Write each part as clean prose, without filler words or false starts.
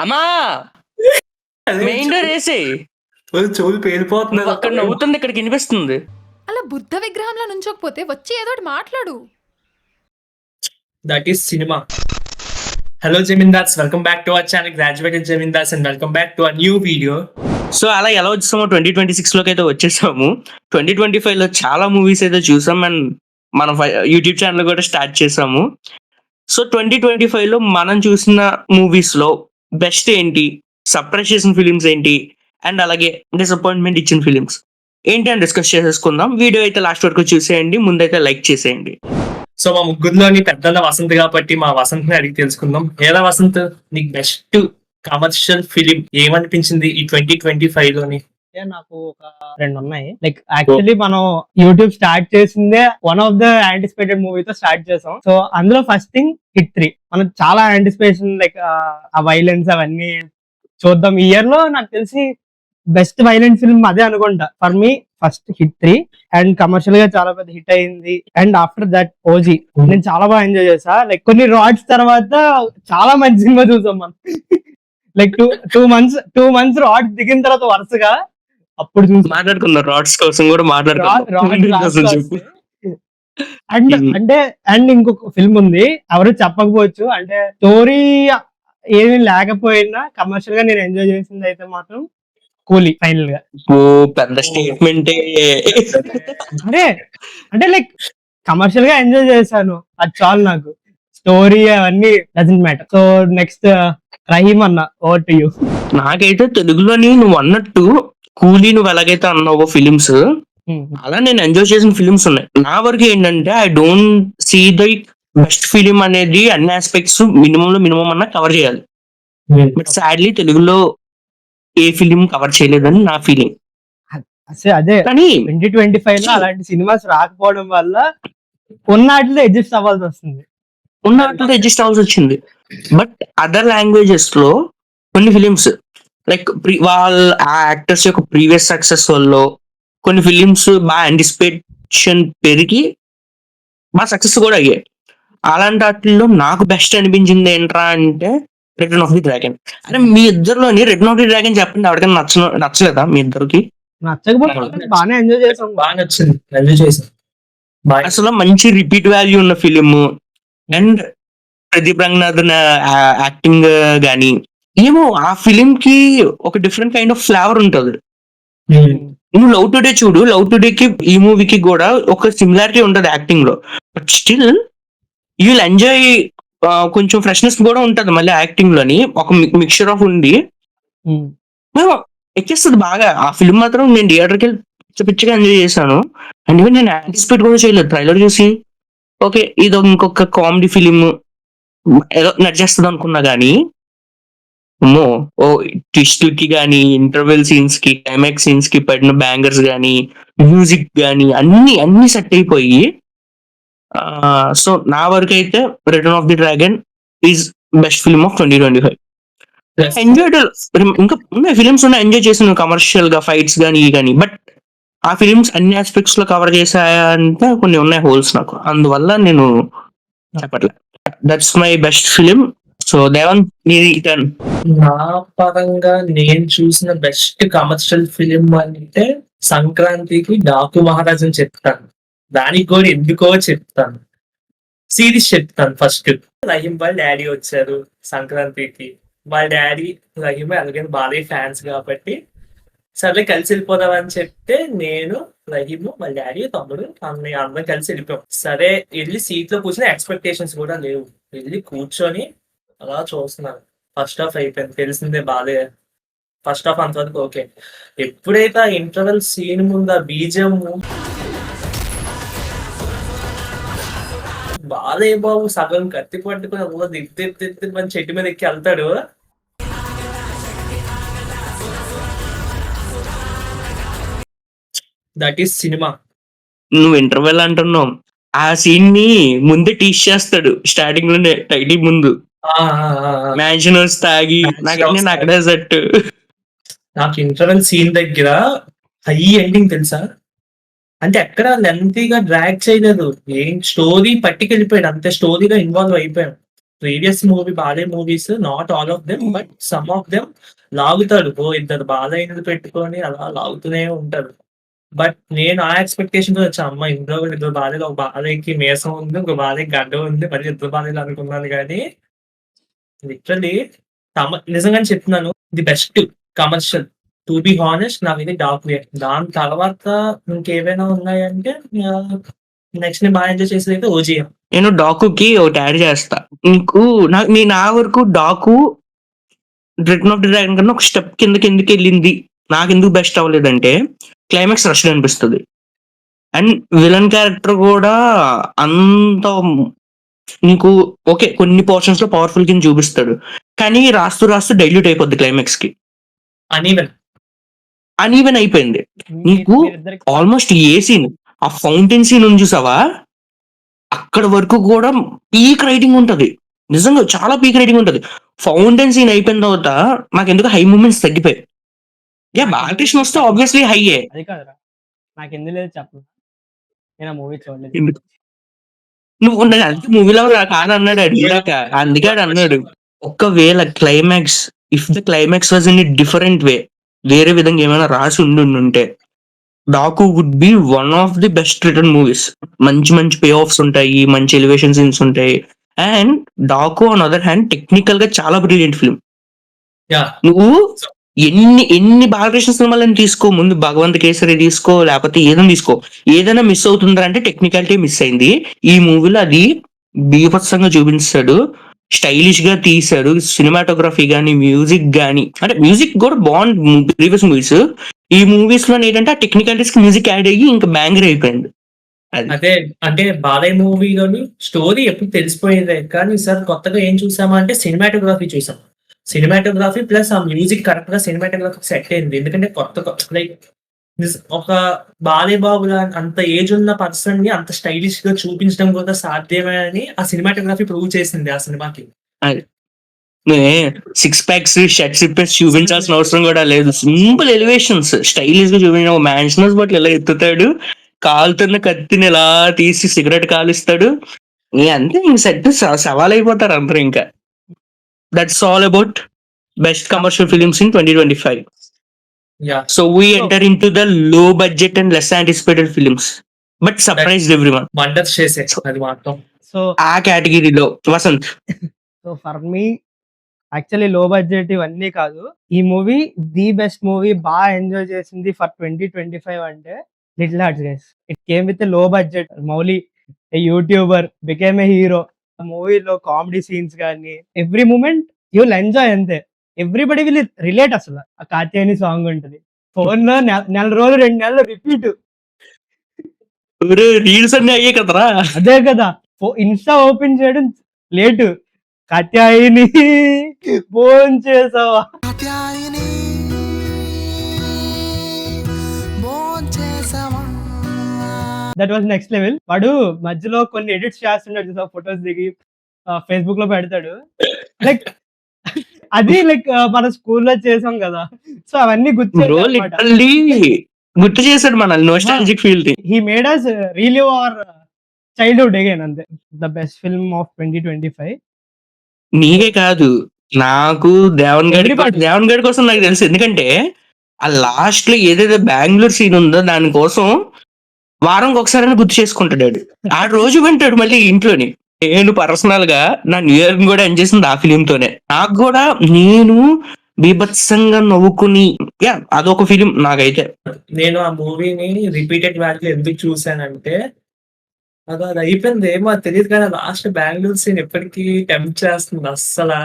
అమ్మా main door వేసి చెవులు పేలిపోతున్నారు. అక్కడ నవ్వుతుంది, ఇక్కడికి వినిపిస్తుంది. అలా బుద్ధ విగ్రహంలో నుంచోకపోతే వచ్చి ఏదో ఒకటి మాట్లాడు. That is cinema. Hello zamindars, welcome back to our channel graduated zamindars and welcome back to our new video. So అలా ఎలా వచ్చేసామో 2026 లోకి అయితే వచ్చేసాము. 2025 లో చాలా మూవీస్ అయితే చూసాం అండ్ మన యూట్యూబ్ ఛానల్ కూడా స్టార్ట్ చేసాము. సో 2025 లో మనం చూసిన మూవీస్ లో బెస్ట్ ఏంటి, సర్ప్రైజ్ చేసిన ఫిలిమ్స్ ఏంటి, అండ్ అలాగే డిసప్పాయింట్మెంట్ ఇచ్చిన ఫిలిమ్స్ ఏంటి అని డిస్కస్ చేసేసుకుందాం. వీడియో అయితే లాస్ట్ వరకు చూసేయండి, ముందైతే లైక్ చేసేయండి. సో మా ముగ్గురులోని పెద్దల వసంత్ కాబట్టి మా వసంత్ ని అడిగి తెలుసుకుందాం. ఏదా వసంత్, నీకు బెస్ట్ కమర్షియల్ ఫిలిం ఏమనిపించింది ఈ 2025 లోని? నాకు ఒక రెండు ఉన్నాయి. లైక్ యాక్చువల్లీ మనం యూట్యూబ్ స్టార్ట్ చేసిందే వన్ ఆఫ్ ద యాంటిసిపేటెడ్ మూవీతో స్టార్ట్ చేసాం. సో అందులో ఫస్ట్ థింగ్ హిట్ 3. మనం చాలా యాంటిసిపేషన్, లైక్ ఆ వైలెన్స్ అవన్నీ చూద్దాం. ఈ ఇయర్ లో నాకు తెలిసి బెస్ట్ వైలెంట్ ఫిల్మ్ అదే అనుకుంటా. For me first hit 3 and commercial గా చాలా పెద్ద హిట్ అయింది. అండ్ ఆఫ్టర్ దట్ ఓజీ నేను చాలా బాగా ఎంజాయ్ చేసా. లైక్ కొన్ని రాడ్స్ తర్వాత చాలా మంచి సినిమా చూసాం మనం. లైక్ టూ మంత్స్ రాడ్స్ దిగిన తర్వాత వరుసగా అప్పుడు చూసి మాట్లాడుకున్నారు రాడ్స్ కోసం కూడా అండ్ ఇంకొక ఫిల్మ్ ఉంది, ఎవరు చెప్పకపోవచ్చు. అంటే స్టోరీ ఏమీ లేకపోయినా కమర్షియల్ గా నేను ఎంజాయ్ చేసింది అయితే మాత్రం కూలీ. ఫైనల్ గా పెద్ద స్టేట్మెంట్. అంటే లైక్ కమర్షియల్ గా ఎంజాయ్ చేశాను, అది చాలు నాకు. స్టోరీ అవన్నీ doesn't matter. So next Rahim అన్న, ఓవర్ టు యూ. నాకైతే తెలుగులోని నువ్వు అన్నట్టు కూలీ నువ్వు ఎలాగైతే అన్నావో ఫిలిమ్స్, అలా నేను ఎంజాయ్ చేసిన ఫిలిమ్స్ ఉన్నాయి. నా వరకు ఏంటంటే I don't see the best film అనేది అన్ని ఆస్పెక్ట్స్ మినిమం అన్నా కవర్ చేయాలి. బట్ సాడ్లీ తెలుగులో ఏ ఫిలిం కవర్ చేయలేదని నా ఫీలింగ్. అదే కానీ 2025 లో అలాంటి సినిమాస్ రాకపోవడం వల్ల ఉన్నట్లో అడ్జస్ట్ అవ్వాల్సి వస్తుంది. అడ్జస్ట్ అవ్వాల్సి వచ్చింది. బట్ అదర్ లాంగ్వేజెస్ లో కొన్ని ఫిలిమ్స్ లైక్ వాళ్ళ ఆ యాక్టర్స్ యొక్క ప్రీవియస్ సక్సెస్ వల్ల కొన్ని ఫిలిమ్స్ బాగా యాంటిసిపేషన్ పెరిగి బాగా సక్సెస్ కూడా అయ్యాయి. అలాంటి వాటిల్లో నాకు బెస్ట్ అనిపించింది ఏంట్రా అంటే రిటర్న్ ఆఫ్ ది డ్రాగన్. అరే మీ ఇద్దరులోని రిటర్న్ ఆఫ్ ది డ్రాగన్ చెప్పండి, ఎవరికైనా నచ్చలేదా మీ ఇద్దరికి? నచ్చకపోతే బాగానే ఎంజాయ్ చేసాం. బాగా నచ్చింది, ఎంజాయ్ చేసాం. అసలు మంచి రిపీట్ వాల్యూ ఉన్న film and Pradeep Ranganathan acting గానీ ఏమో ఆ ఫిలిం కి ఒక డిఫరెంట్ కైండ్ ఆఫ్ ఫ్లేవర్ ఉంటుంది. నువ్వు లవ్ టుడే చూడు, లవ్ టుడేకి ఈ మూవీకి కూడా ఒక సిమిలారిటీ ఉంటుంది యాక్టింగ్ లో. But still you will enjoy. కొంచెం ఫ్రెష్నెస్ కూడా ఉంటది మళ్ళీ యాక్టింగ్ లోని, ఒక మిక్చర్ ఆఫ్ ఉండి ఎక్కేస్తుంది బాగా. ఆ ఫిల్మ్ మాత్రం నేను థియేటర్కి వెళ్ళి పిచ్చిగా ఎంజాయ్ చేశాను. అండ్ ఈవెన్ నేను యాంటిసిపేట్ కూడా చేయలేదు. ట్రైలర్ చూసి ఓకే ఇది ఇంకొక కామెడీ ఫిలిం ఏదో నడిచేస్తుంది అనుకున్నా గానీ ట్విస్ట్ కి గానీ, ఇంటర్వెల్ సీన్స్ కి, క్లైమాక్స్ సీన్స్ కి పడిన బ్యాంగర్స్ గానీ, మ్యూజిక్ గానీ అన్ని సెట్ అయిపోయి. సో నా వరకు అయితే return of the dragon is best film of 2025. Enjoyed. ఇంకా ఉన్నాయి ఫిలిమ్స్ ఉన్నాయి ఎంజాయ్ చేసిన కమర్షియల్ గా, ఫైట్స్ గానీ కానీ. బట్ ఆ ఫిలిమ్స్ అన్ని ఆస్పెక్ట్స్ లో కవర్ చేశాయంటే కొన్ని ఉన్నాయి హోల్స్ నాకు, అందువల్ల నేను చెప్పట్లేదు. That's my best film. So Devan నీది టర్న్. నా పరంగా నేను చూసిన బెస్ట్ కమర్షియల్ ఫిలిం అంటే సంక్రాంతికి డాకు మహారాజ్ అని చెప్తాను. దానికి కూడా ఎందుకో చెప్తాను, సిరీస్ చెప్తాను. ఫస్ట్ రహీం వాళ్ళ డాడీ వచ్చారు సంక్రాంతికి. వాళ్ళ డాడీ రహీం అలాగే బాలయ్య ఫ్యాన్స్ కాబట్టి సర్లే కలిసి వెళ్ళిపోదాం అని చెప్తే నేను, రహీము, వాళ్ళ డాడీ, తమ్ముడు, అన్నయ్య అందరం కలిసి వెళ్ళిపోయాం. సరే వెళ్ళి సీట్ లో కూర్చొని ఎక్స్పెక్టేషన్స్ కూడా లేవు, వెళ్ళి కూర్చొని అలా చూస్తున్నాను. ఫస్ట్ హాఫ్ అయిపోయింది, తెలిసిందే బాలయ్య. ఫస్ట్ హాఫ్ అంతవరకు ఓకే. ఎప్పుడైతే ఆ ఇంటర్వెల్ సీన్ ముందు ఆ బీజం బాలయ్య బాబు సగం కత్తి పట్టుకుని దిద్ది మన చెట్టు మీద ఎక్కి వెళ్తాడు. That is cinema. నువ్వు ఇంటర్వెల్ అంటున్నావు, ఆ సీన్ ని ముందే టీచ్ చేస్తాడు స్టార్టింగ్ లోనే టైటిల్ ముందు. మ్యాన్షనర్స్ తాగి నేను అక్కడే సెట్. నాకు ఇంటర్వెల్ సీన్ దగ్గర హై ఎండింగ్ తెలుసా, అంటే ఎక్కడ లెంతీగా డ్రాగ్ చేయలేదు. ఏం స్టోరీ పట్టుకెళ్ళిపోయాడు, అంతే స్టోరీలో ఇన్వాల్వ్ అయిపోయాడు. ప్రీవియస్ బాలే movies not all of them but some of them లాగుతాడు. ఇద్దరు బాలయ్యని పెట్టుకొని అలా లాగుతూనే ఉంటారు. బట్ నేను ఆ ఎక్స్‌పెక్టేషన్‌తో వచ్చా. అమ్మ ఇందులో కూడా ఇద్దరు బాలయ్యలు, ఒక బాలయ్యకి మీసం ఉంది, ఒక బాలయ్యకి గడ్డం ఉంది. మరి ఇద్దరు బాలయ్యలు అనుకున్నాను గానీ లిటరల్లీ నిజంగానే చెప్తున్నాను. The best commercial to be honest నాకైతే డాకుయే. దాని తర్వాత ఇంకేవైనా ఉన్నాయంటే నెక్స్ట్ నేను బాగా ఎంజాయ్ చేసేదైతే ఓజీఎం. నేను డాకుకి ఒకటి యాడ్ చేస్తా. నీకు నా వరకు Daaku return of the dragon కన్నా ఒక స్టెప్ కిందకి ఎందుకు వెళ్ళింది, నాకెందుకు బెస్ట్ అవ్వలేదంటే క్లైమాక్స్ రష్డ్ అనిపిస్తుంది. అండ్ విలన్ క్యారెక్టర్ కూడా అంత నీకు ఓకే కొన్ని పోర్షన్స్ లో పవర్ఫుల్ కింద చూపిస్తాడు, కానీ రాస్తూ రాస్తూ డైల్యూట్ అయిపోద్ది క్లైమాక్స్ కి. అన్ఈవెన్ అయిపోయింది. నీకు ఆల్మోస్ట్ ఏ సీన్, ఆ ఫౌంటైన్ సీన్ ఉంది చూసావా, అక్కడ వరకు కూడా పీక్ రైటింగ్ ఉంటది. నిజంగా చాలా పీక్ రైటింగ్ ఉంటది. ఫౌంటైన్ సీన్ అయిపోయిన తర్వాత నాకు ఎందుకు హై మూమెంట్స్ తగ్గిపోయాయి. యా బాలకృష్ణ వస్తే ఆబ్వియస్లీ హైయే. అది కాదురా, నాకు ఎందుకు లేదు చెప్పు, నేను ఆ మూవీ చూడలేదు. ఎందుకు నువ్వు అంతే మూవీలో కాదన్నాడు అడిగాక, అందుకే ఆడు అన్నాడు ఒక్కవేళ climax, if the climax was in different way, వేరే విధంగా ఏమైనా రాసి ఉంటే Daaku would be one of the best return movies. మంచి మంచి పే ఆఫ్స్ ఉంటాయి, మంచి ఎలివేషన్ సీన్స్ ఉంటాయి. And Daaku on other hand technical గా చాలా బ్రిలియంట్ ఫిల్మ్. నువ్వు ఎన్ని బాలకృష్ణ సినిమాలను తీసుకో, ముందు భగవంత్ కేసరి తీసుకో, లేకపోతే ఏదైనా తీసుకో, ఏదైనా మిస్ అవుతుందా అంటే టెక్నికాలిటీ మిస్ అయింది. ఈ మూవీలో అది బీభత్సంగా చూపించాడు, స్టైలిష్ గా తీశాడు. సినిమాటోగ్రఫీ గానీ, మ్యూజిక్ గానీ, అంటే మ్యూజిక్ కూడా బాగుంది ప్రీవియస్ మూవీస్. ఈ మూవీస్ లో ఏంటంటే ఆ టెక్నికాలిటీస్ కి మ్యూజిక్ యాడ్ అయ్యి ఇంకా బ్యాంగర్ అయిపోయింది. అదే అంటే బాలయ్య మూవీలోని స్టోరీ ఎప్పుడు తెలిసిపోయేదే, కానీ సార్ కొత్తగా ఏం చూసామా అంటే సినిమాటోగ్రఫీ చూసాం. సినిమాటోగ్రఫీ ప్లస్ ఆ మ్యూజిక్ కరెక్ట్ గా సినిమాటోగ్రఫీ సెట్ అయింది. ఎందుకంటే కొత్త లైక్ ఒక బాలయ్య బాబు అంత ఏజ్ ఉన్న పర్సన్ ని అంత స్టైలిష్ గా చూపించడం కూడా సాధ్యమే అని ఆ సినిమాటోగ్రఫీ ప్రూవ్ చేసింది ఆ సినిమాకి. సిక్స్ ప్యాక్స్, షర్ట్ సిప్పెస్ చూపించాల్సిన అవసరం కూడా లేదు. సింపుల్ ఎలివేషన్స్ స్టైలిష్ గా చూపించిన మ్యాన్షనస్ బట్లు ఎలా ఎత్తుతాడు, కాలుతున్న కత్తిని ఎలా తీసి సిగరెట్ కాలుస్తాడు, అంతే ఇంక సెట్ సవాల్ అయిపోతారు అందరూ. ఇంకా that's all about best commercial films in 2025. So we enter into the low budget and less anticipated films, but surprised everyone. Wonders చేసే అది మాత్రం. సో ఆ కేటగిరీలో Vasanth. So for me actually low budget ఇవన్నీ కాదు, ఈ మూవీ ది బెస్ట్ మూవీ, బాగా enjoy చేసింది ఫర్ 2025 అంటే Little Hearts guys. It came with low budget. Mouli a YouTuber became a hero. మూవీలో కామెడీ సీన్స్ కానీ every moment you will enjoy. అంతే, everybody will relate. అసలు ఆ కాత్యాయని సాంగ్ ఉంటుంది ఫోన్ లో నెల రోజులు 2 నెలలు రిపీట్. రీల్స్ అన్ని అయ్యే కదరా. అదే కదా, ఇన్స్టా ఓపెన్ చేయడం లేటు. కాత్యాయని ఫోన్ చేసావా, దట్ వాజ్ నెక్స్ట్ లెవెల్. వాడు మధ్యలో కొన్ని ఎడిట్స్ చేస్తున్నాడు చూసా, ఫొటోస్ దిగి ఫేస్బుక్ లో పెడతాడు. లైక్ అది లైక్ మన స్కూల్లో చేసాం కదా, సో అవన్నీ గుర్తు చేశాడు మనల్ని, nostalgic feel. He made us relive our childhood again. అంతే, ద బెస్ట్ ఫిల్మ్ ఆఫ్ 2025. నీకే కాదు, నాకు దేవన్ గడి కోసం నాకు తెలుసు. ఎందుకంటే ఆ లాస్ట్ లో ఏదైతే బెంగళూరు సీన్ ఉందో దానికోసం వారంకి ఒకసారి గుర్తు చేసుకుంటాడు. ఆ రోజు వింటాడు మళ్ళీ ఇంట్లోని. నేను పర్సనల్ గా నా న్యూ ఇయర్ కూడా ఎంజాయ్ చేసింది ఆ ఫిలిం తోనే. నాకు కూడా నేను బీభత్సంగా నవ్వుకుని, అదొక ఫిలిం నాకైతే. నేను ఆ మూవీని రిపీటెడ్ వాల్యూ ఎందుకు చూసానంటే అది అయిపోయింది ఏమో తెలియదు, కానీ లాస్ట్ బెంగళూరు సీన్ ఎప్పటికీ టెంప్ట్ చేస్తుంది. అస్సలు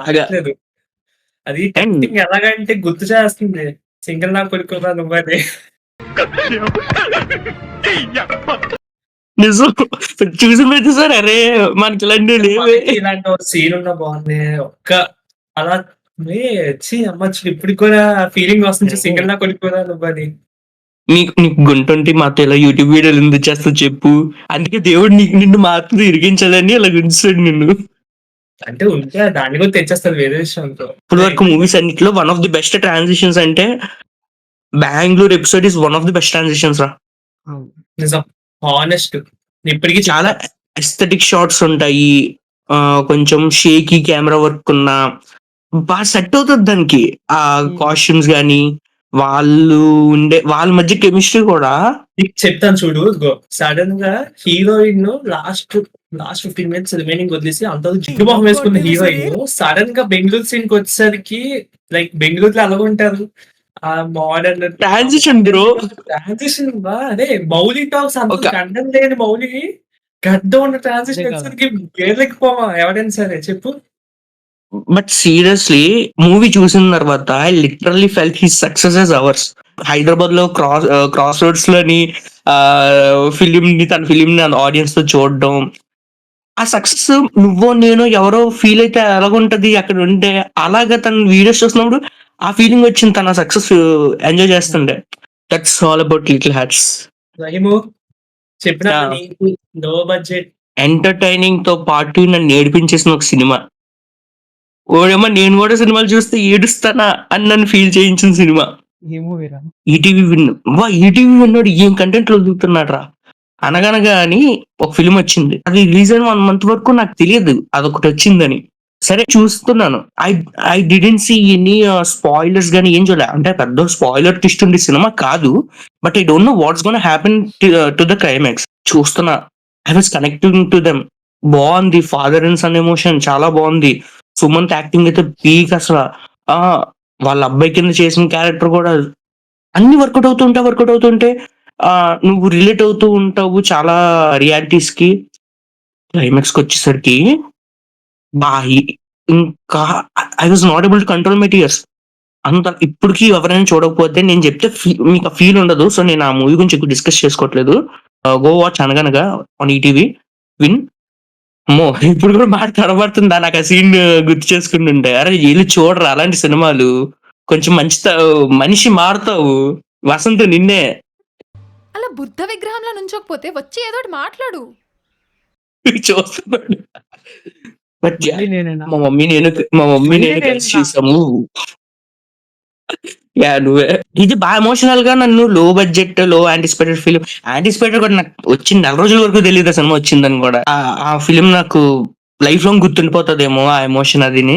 ఆగట్లేదు. అది టెంప్టింగ్ ఎలాగంటే గుర్తు చేస్తుంది, సింగిల్ నా కొడుకున్నా నువ్వని. నిజం చూసిన ప్రతిసారి అరే మనకి ఇలాంటి లేవే, ఇలాంటి ఒక సీన్ ఉన్న బాగుంది. ఒక్క అలా అమ్మచ్చు ఇప్పటికి కూడా ఫీలింగ్ వస్తుంది, సింగిల్ నా కొడుకున్నా నువ్వని. నీకు గుంటుంటే మాతో ఇలా యూట్యూబ్ వీడియోలు ఎందుకు చేస్తావు చెప్పు. అందుకే దేవుడు నిన్ను మాతో ఇరిగించాలని అలా గుంచాడు నిన్ను. అంటే ఉంటే దాన్ని కూడా తెచ్చేస్తారు వేరే విషయంతో. ఇప్పుడు వరకు మూవీస్ అన్నిట్లో one of the best transitions అంటే Bengaluru episode is one of the best transitions రా. నిజం, హానెస్ట్. ఇప్పటికి చాలా ఎస్థెటిక్ షాట్స్ ఉంటాయి, కొంచెం షేకీ కెమెరా వర్క్ ఉన్న బాగా సెట్ అవుతది దానికి. ఆ కాస్ట్యూమ్స్ గాని, వాళ్ళ మధ్య కెమిస్ట్రీ కూడా నీకు చెప్తాను చూడు. ఇదిగో సడన్ గా హీరోయిన్ లాస్ట్ 15 మినిట్స్ రిమైనింగ్ వదిలేసి అంత జిడ్డు మొహం వేసుకున్న హీరోయిన్ సడన్ గా బెంగళూరు సీన్ కి వచ్చేసరికి లైక్ బెంగళూరులో ఎలా ఉంటారు ఆ మోడర్న్ ట్రాన్సిషన్ బ్రో. ట్రాన్సిషన్ బా అదే మౌలి టాక్స్ అంత ఒక గడ్డం లేని మౌలి గడ్డ ఉన్న ట్రాన్సిషన్ అదే కదా. వచ్చేసరికి పేర్లేకపోవా ఎవరైనా సరే చెప్పు. బట్ సీరియస్లీ మూవీ చూసిన తర్వాత I literally felt his success as hours. Hyderabad లో క్రాస్ రోడ్స్ లోని తన ఫిలిం ని ఆడియన్స్ తో చూడడం, ఆ సక్సెస్ నువ్వో నేను ఎవరో ఫీల్ అయితే ఎలాగుంటది అక్కడ ఉంటే, అలాగా తన వీడియోస్ చూసినప్పుడు ఆ ఫీలింగ్ వచ్చింది. తన సక్సెస్ ఎంజాయ్ చేస్తుండే. That's all about Little Hearts. రహిము చెప్పిన Yeah. నీకు లో బడ్జెట్ ఎంటర్టైనింగ్ తో పాటు నన్ను ఏడిపించేసిన ఒక సినిమా. ఓడేమో నేను కూడా సినిమాలు చూస్తే ఏడుస్తానా అని నన్ను ఫీల్ చేయించిన సినిమా ఏ మూవీ రా? ETV win. ఈటీవీ విన్నాడు ఏం కంటెంట్ వదులుతున్నాడు రా. అనగనగా అని ఒక ఫిల్మ్ వచ్చింది. అది రిలీజ్ అయిన 1 month వరకు నాకు తెలియదు అదొకటి వచ్చిందని. సరే చూస్తున్నాను. I didn't see any spoilers గానీ ఏం చూడలే. అంటే పెద్ద స్పాయిలర్ ట్విస్ట్ ఉండే సినిమా కాదు. But I don't know what's gonna happen to the climax. చూస్తున్నా. I was connecting to them. బాగుంది. ఫాదర్ అండ్ సన్ ఎమోషన్ చాలా బాగుంది. సుమంత్ యాక్టింగ్ అయితే పీక్ అసలు. ఆ వాళ్ళ అబ్బాయి కింద చేసిన క్యారెక్టర్ కూడా అన్ని వర్కౌట్ అవుతుంటే నువ్వు రిలేట్ అవుతూ ఉంటావు చాలా రియాలిటీస్ కి. క్లైమాక్స్ కి వచ్చేసరికి ఇంకా I was not able to control my tears. అంత ఇప్పటికి ఎవరైనా చూడకపోతే నేను చెప్తే మీకు ఆ ఫీల్ ఉండదు. సో నేను ఆ మూవీ గురించి ఎక్కువ డిస్కస్ చేసుకోవట్లేదు. గో వాచ్ అనగనగా ఆన్ ఈటీవీ విన్. అమ్మో ఇప్పుడు కూడా మాట తడబడుతుందా నాకు ఆ సీన్ గుర్తు చేసుకుంటుంటే. అరే వీళ్ళు చూడరా అలాంటి సినిమాలు. కొంచెం మనిషి మారుతావు. వసంత్ నిన్నే అలా బుద్ధ విగ్రహంలో నుంచోకపోతే వచ్చి ఏదో ఒకటి మాట్లాడు. చూస్తున్నాడు. బట్ మళ్ళీ నేనేనా? మా మమ్మీ నేను కలిసి చూసాము. నువ్వే. ఇది బాగా ఎమోషనల్ గా నన్ను లో బడ్జెట్ లో యాంటిసిపేటెడ్ ఫిలిం. యాంటిసిపేటెడ్ కూడా నాకు వచ్చిన 4 రోజుల వరకు తెలియదు ఆ సినిమా వచ్చిందని కూడా. ఆ ఫిలిం నాకు లైఫ్ లాంగ్ గుర్తుండిపోతుందేమో ఆ ఎమోషన్ అదిని.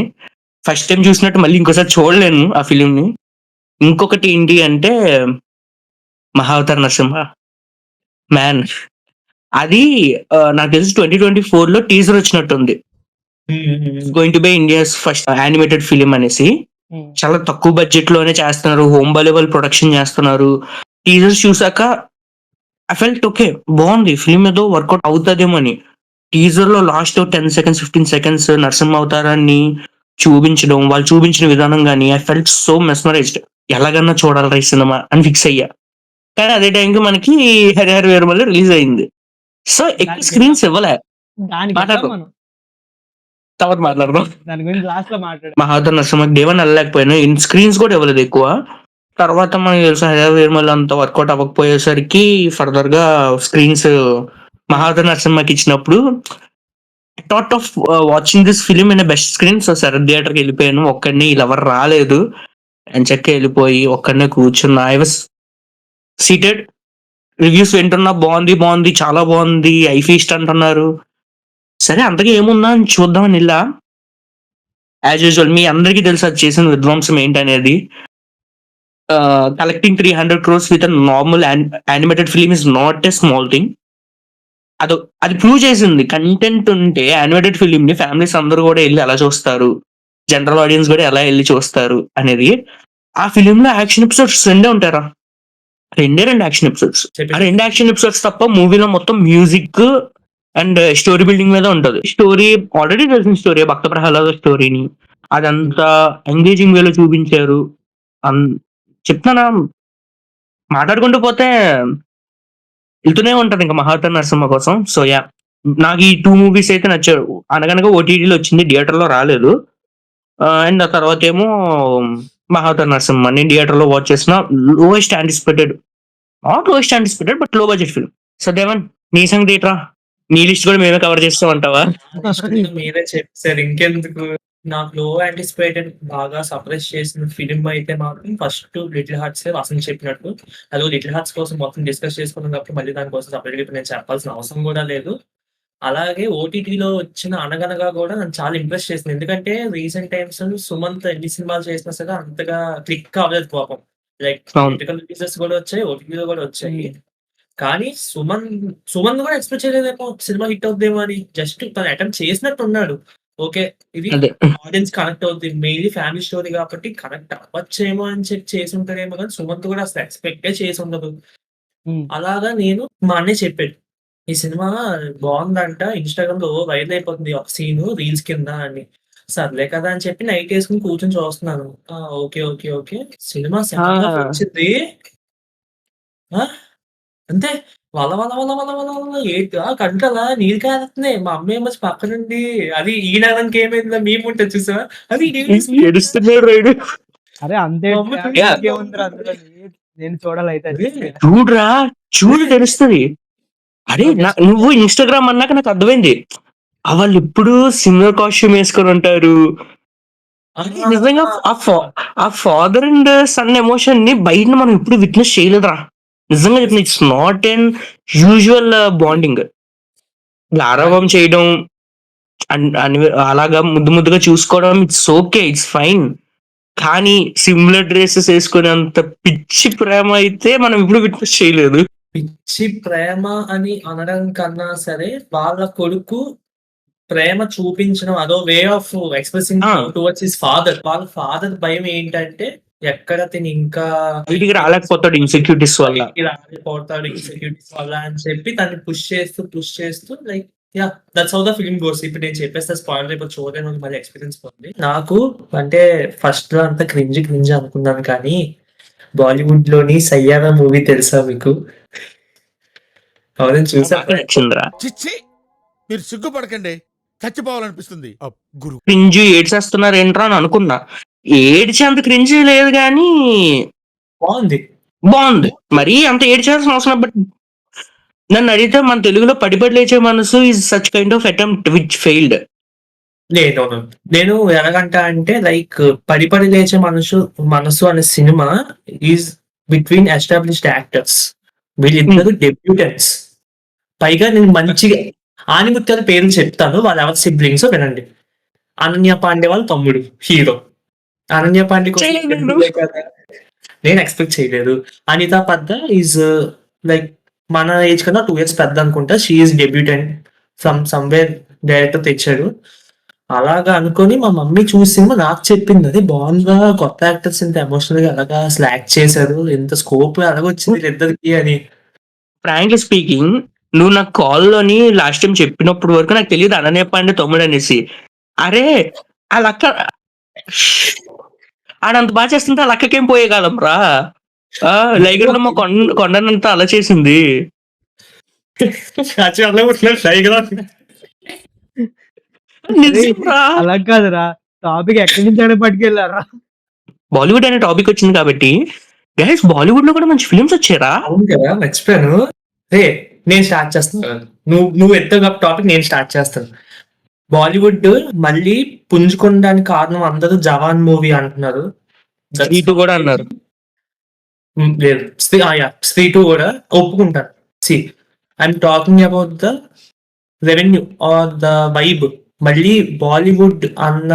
ఫస్ట్ టైం చూసినట్టు మళ్ళీ ఇంకోసారి చూడలేను ఆ ఫిలిం ని. ఇంకొకటి ఏంటి అంటే మహావతార్ నరసింహ మ్యాన్. అది నాకు తెలిసి 2024 లో టీజర్ వచ్చినట్టుంది. Going to be India's first animated film అనేసి. చాలా తక్కువ బడ్జెట్ లోనే చేస్తున్నారు. హోమ్ లెవెల్ ప్రొడక్షన్ చేస్తున్నారు. టీజర్స్ చూసాక ఐ ఫెల్ట్ ఓకే బాగుంది ఫిలిం ఏదో వర్కౌట్ అవుతుందేమో అని. టీజర్ లో లాస్ట్ 10 seconds 15 seconds నరసింహ అవతారాన్ని చూపించడం, వాళ్ళు చూపించిన విధానం గానీ ఐ ఫెల్ట్ సో మెస్మరైజ్డ్. ఎలాగన్నా చూడాలి ఈ సినిమా అని ఫిక్స్ అయ్యా. కానీ అదే టైంకి మనకి హరిహర వీరమల్లి రిలీజ్ అయింది. సో ఎక్కువ స్క్రీన్స్ ఇవ్వలే. దానికి మాట్లాడు. మనం తర్వాత మాట్లాడదాం. దాని గురించి లాస్ట్ లో మాట్లాడు. మహావతార్ నరసింహకి దేవన్ వెళ్ళలేకపోయినా స్క్రీన్స్ కూడా ఇవ్వలేదు ఎక్కువ. తర్వాత మనకి తెలుసు హరిహర వీరమల్లి అంత వర్కౌట్ అవ్వకపోయేసరికి ఫర్దర్ గా స్క్రీన్స్ మహావతార్ నరసింహకి ఇచ్చినప్పుడు thought of watching this film in best screen. So Sarath థియేటర్కి వెళ్ళిపోయాను ఒక్కడిని. వీళ్ళు ఎవరు రాలేదు. అని చెక్క వెళ్ళిపోయి ఒక్కడనే కూర్చున్నా. I was seated. రివ్యూస్ వింటున్నా బాగుంది చాలా బాగుంది ఐ ఫీస్ట్ అంటున్నారు. సరే అంతగా ఏముందా అని చూద్దామని ఇలా. యాజ్ యూజువల్ మీ అందరికీ తెలుసు అది చేసిన విధ్వంసం ఏంటనేది. Collecting 300 crores with normal animated film is not a small thing. అది ప్రూవ్ చేసింది. కంటెంట్ ఉంటే యానిమేటెడ్ ఫిలిం ని ఫ్యామిలీస్ అందరూ కూడా వెళ్ళి ఎలా చూస్తారు, జనరల్ ఆడియన్స్ కూడా ఎలా వెళ్ళి చూస్తారు అనేది. ఆ ఫిలిం లో యాక్షన్ ఎపిసోడ్స్ 2 ఉంటారా, 2 యాక్షన్ ఎపిసోడ్స్. ఆ 2 యాక్షన్ ఎపిసోడ్స్ తప్ప మూవీలో మొత్తం మ్యూజిక్ అండ్ స్టోరీ బిల్డింగ్ మీద ఉంటది. స్టోరీ ఆల్రెడీ తెలిసిన స్టోరీ, భక్త ప్రహ్లాద స్టోరీని అదంతా ఎంగేజింగ్ వేలో చూపించారు. చెప్తానా మాట్లాడుకుంటూ పోతే వెళ్తూనే ఉంటది ఇంకా మహావతార్ నరసింహ కోసం. సో యా నాకు ఈ 2 మూవీస్ అయితే నచ్చారు. అనగనగా ఓటీటీలో వచ్చింది, థియేటర్ లో రాలేదు. అండ్ ఆ తర్వాత ఏమో మహావతార్ నరసింహ నేను థియేటర్ లో వాచ్ చేసిన lowest anticipated, not lowest anticipated but లో బడ్జెట్ ఫిల్మ్. సో దేవన్ నీ సంగతి ఏంట్రా? నీ లిస్ట్ కూడా మేమే కవర్ చేస్తామంటావా? మీరే చెప్పారు ఇంకెందుకు. నాకు లో యాంటిసిపేటెడ్ బాగా సప్రెస్ చేసిన ఫిలిం అయితే మాత్రం ఫస్ట్ లిటిల్ హార్ట్స్. వసంత్ చెప్పినట్టు అది లిటిల్ హార్ట్స్ కోసం మొత్తం డిస్కస్ చేసుకున్నాం కాబట్టి మళ్ళీ దానికోసం సపరేట్ గా నేను చెప్పాల్సిన అవసరం కూడా లేదు. అలాగే ఓటీటీలో వచ్చిన 'అనగనగా' కూడా నన్ను చాలా ఇంప్రెస్ చేసింది. ఎందుకంటే రీసెంట్ టైమ్స్ సుమంత్ ఎన్ని సినిమాలు చేసినా సరే అంతగా క్లిక్ అవ్వలేదు పాపం. లైక్ అవును. థియేట్రికల్ రిలీజెస్ కూడా వచ్చాయి. ఓటీటీలో కూడా వచ్చాయి. కానీ సుమన్ కూడా ఎక్స్‌పెక్ట్ చేయలేదేమో సినిమా హిట్ అవుద్దేమో అని. జస్ట్ తను అటెంప్ట్ చేసినట్టున్నాడు. ఓకే. ఇది అదే. ఆడియన్స్ కనెక్ట్ అవుద్ది. మెయిన్‌లీ ఫ్యామిలీ స్టోరీ కాబట్టి కనెక్ట్ అవ్వచ్చేమో అని చెప్పి చేసుంటాడేమో గానీ సుమంత్ కూడా అసలు ఎక్స్‌పెక్టే చేసుండదు. అలాగా నేను మా అన్నయ్య చెప్పాడు. ఈ సినిమా బావుందంట. ఇన్‌స్టాగ్రామ్‌లో వైరల్ అయిపోతుంది ఒక సీను రీల్స్ కింద అని. సర్లే కదా అని చెప్పి నైట్ యేసుకొని కూర్చొని చూస్తున్నాను. ఆ! Okay. Okay. Okay. Cinema second half ఆ! వచ్చింది. ఆ! అంతే వల వల వల వల వల వల కంటలా నీళ్ళు కారుతున్నాయి. మా అమ్మేమో పక్కనుండి అది ఈనాడానికి ఏమైందా మీమ్ ఉంటది చూసావా? అది ఏడుస్తున్నాడు రైడు. అరే అంతే మా అమ్మ యాహ్! ఇంకేముందిరా అందులో నేను చూడాలైతే అది. అదే. చూడురా, చూడు తెలుస్తది. అరే నువ్వు ఇన్‌స్టాగ్రామ్ అన్నాక నాకు అర్థమైంది. వాళ్ళెప్పుడు సిమిలర్ కాస్ట్యూమ్ యేసుకొని ఉంటారు. అది నిజంగా ఆ ఫాదర్ అండ్ సన్ ఎమోషన్‌ని బయట మనం ఎప్పుడు విట్నెస్ చేయలేదురా. నిజంగా చెప్తున్నా. It's not an usual bonding. గారాబం చేయడం అలాగా ముద్దు ముద్దుగా చూసుకోవడం ఇట్స్ ఓకే. It's fine. కానీ సిమిలర్ డ్రెసెస్ యేసుకునేంత పిచ్చి ప్రేమ అయితే మనం ఎప్పుడు విట్నెస్ చేయలేదు. పిచ్చి ప్రేమ అని అనడం కన్నా సరే, వాళ్ళ కొడుకు ప్రేమ చూపించడం అదో వే ఆఫ్ ఎక్స్‌ప్రెసింగ్ ఆ! Towards his father. వాళ్ళ ఫాదర్ భయం ఏంటంటే, ఎక్కడ తిను ఇంకా బయటికి రాలేకపోతాడు ఇన్‌సెక్యూరిటీస్ వల్ల. బయటికి రాలేకపోతాడు ఇన్‌సెక్యూరిటీస్ వల్ల అని చెప్పి తనని పుష్ చేస్తూ like yeah! That's how the film goes. ఇప్పుడు నేను చెప్పేస్తా స్పాయిలర్ అయిపోతే చూడలేనోళ్ళు మళ్ళీ ఎక్స్‌పీరియన్స్ పొంది. నాకు అంటే ఫస్ట్‌లో అంతా క్రింజ్ అనుకున్నాను కానీ, బాలీవుడ్‌లోని 'సయ్యారా' మూవీ తెలుసా మీకు? అవును చూసారా? నాకు నచ్చిందిరా. చిచ్చి మీరు సిగ్గుపడకండి చచ్చిపోవాలనిపిస్తుంది గురు క్రింజ్ ఏడ్చేస్తున్నారేంట్రా అని అనుకున్నా. ఏడ్చేంత క్రింజ్ లేదు గానీ బావుంది. బావుంది. మరీ అంత ఏడ్చాల్సిన అవసరం బట్ నన్నడిగితే మన తెలుగులో 'పడి పడి లేచే మనసు' is such kind of attempt which failed. లేదు. నో. నేను ఎలాగంటా అంటే లైక్ 'పడి పడి లేచే మనసు' అనే cinema is between established actors. వీళ్ళిద్దరు డెబ్యూటెంట్స్. పైగా నేను మంచిగా ఆణిముత్యాల పేర్లు చెప్తాను. వాళ్ళెవరి సిబ్లింగ్సో వినండి. అనన్య పాండే వాళ్ళ తమ్ముడు హీరో. అనన్య పాండే కోసం చేయలేదు. డెబ్యూటే కదా! నేను ఎక్స్‌పెక్ట్ చేయలేదు. అనితా పద్ద ఈస్ లైక్ మన ఏజ్ కన్నా 2 ఇయర్స్ పెద్ద అనుకుంటా. She is debutante somewhere director తెచ్చాడు. అలాగా అనుకోని మా మమ్మీ చూసి సినిమా నాకు చెప్పింది. "అది బావుందిరా కొత్త యాక్టర్స్ ఇంత ఎమోషనల్‌గా ఎలాగా అసలు యాక్ట్ చేశారు. ఇంత స్కోప్ ఎలాగొచ్చింది వీళ్ళిద్దరికి" అని. ఫ్రాంక్లీ స్పీకింగ్ నువ్వు నాకు కాల్‌లోని లాస్ట్ టైమ్ చెప్పినప్పుడు వరకు నాకు తెలీదు అనన్య పాండే తమ్ముడనేసి. అరే! ఆళ్ళక్క ఆడంత చేస్తుంటే ఆళ్ళక్కకేం పోయేగాలంరా. ఆ! 'లైగర్‌లో' కొండనంతా అలా చేసింది. యాక్చువల్లీ అలా ఉంటున్నాడు షైగా. నిజంరా. అలా కాదురా టాపిక్ ఎక్కడి నుంచి అయినా పట్టుకెళ్ళారా. బాలీవుడ్ అనే టాపిక్ వచ్చింది కాబట్టి గైస్ బాలీవుడ్‌లో కూడా మంచి ఫిల్మ్స్ వచ్చాయిరా. అవును కదా! మర్చిపోయాను. నేను స్టార్ట్ చేస్తాను. నువ్వు ఎత్తావు టాపిక్ నేను స్టార్ట్ చేస్తాను. బాలీవుడ్ మళ్ళీ పుంజుకోవడానికి కారణం అందరూ 'జవాన్' మూవీ అంటున్నారు. 'స్త్రీ 2' కూడా అన్నారు. లేదు. 'స్త్రీ 2' కూడా ఒప్పుకుంటాను. I am talking about the revenue or the vibe. మళ్ళీ బాలీవుడ్ అన్న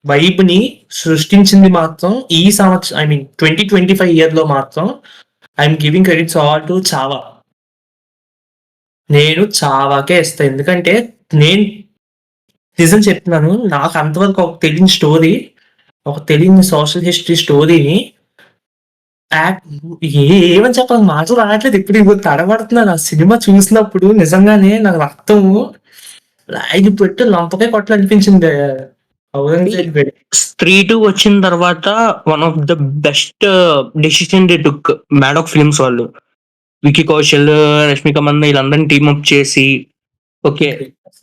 వైబ్‌ని సృష్టించింది మాత్రం ఈ సంవత్సరం 2025 ఇయర్‌లో మాత్రం I'm giving credits all to 'Chhaava'. నేను 'చావాకే' ఇస్తా. ఎందుకంటే నేను నిజం చెప్తున్నాను. నాకు అంతవరకు ఒక తెలియని స్టోరీ, ఒక తెలియని సోషల్ హిస్టరీ స్టోరీని యాక్ట్ ఏమని చెప్పాలి మాటలు రావట్లేదు. ఇప్పుడు తడబడుతున్నాను. ఆ సినిమా చూసినప్పుడు నిజంగానే నాకు రక్తము లాగిపెట్టి లంపకాయ కొట్టాలనిపించింది. ఔరంగజేబ్ గడి. 'స్త్రీ 2' వచ్చిన తర్వాత one of the best decision they took 'Maddock films' వాళ్ళు. విక్కీ కౌశల్, రష్మిక మందన వీళ్ళందరిని టీమ్ అప్ చేసి ఓకే.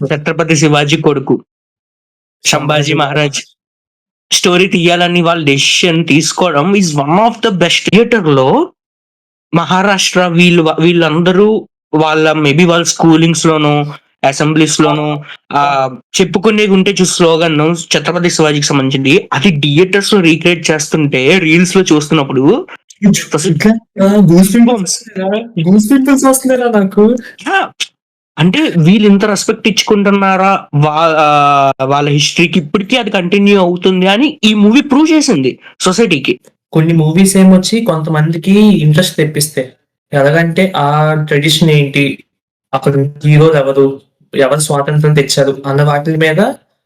ఛత్రపతి శివాజీ కొడుకు సంభాజీ మహారాజ్ స్టోరీ తీయాలని వాళ్ళ డెసిషన్ తీసుకోవడం is one of the best. థియేటర్‌లో మహారాష్ట్ర వీళ్ళందరూ వాళ్ళ మేబీ వాళ్ళ స్కూలింగ్స్ లోనో అసెంబ్లీస్ లోనో చెప్పుకునేవి ఉంటే స్లోగన్ ఛత్రపతి శివాజీకి సంబంధించింది అది థియేటర్స్ లో రీక్రియేట్ చేస్తుంటే రీల్స్ లో చూస్తున్నప్పుడు గూస్ పింపుల్స్ వస్తున్నారా నాకు. అంటే వీళ్ళు ఇంత రెస్పెక్ట్ ఇచ్చుకుంటున్నారా వాళ్ళ హిస్టరీకి, ఇప్పటికీ అది కంటిన్యూ అవుతుంది అని ఈ మూవీ ప్రూవ్ చేసింది సొసైటీకి. కొన్ని మూవీస్ ఏమొచ్చి కొంతమందికి ఇంట్రెస్ట్ తెప్పిస్తాయి. ఎలాగంటే ఆ ట్రెడిషన్ ఏంటి, అక్కడ హీరోలు ఎవరు స్వాతంత్రం తెచ్చారు అన్న వాటి మీద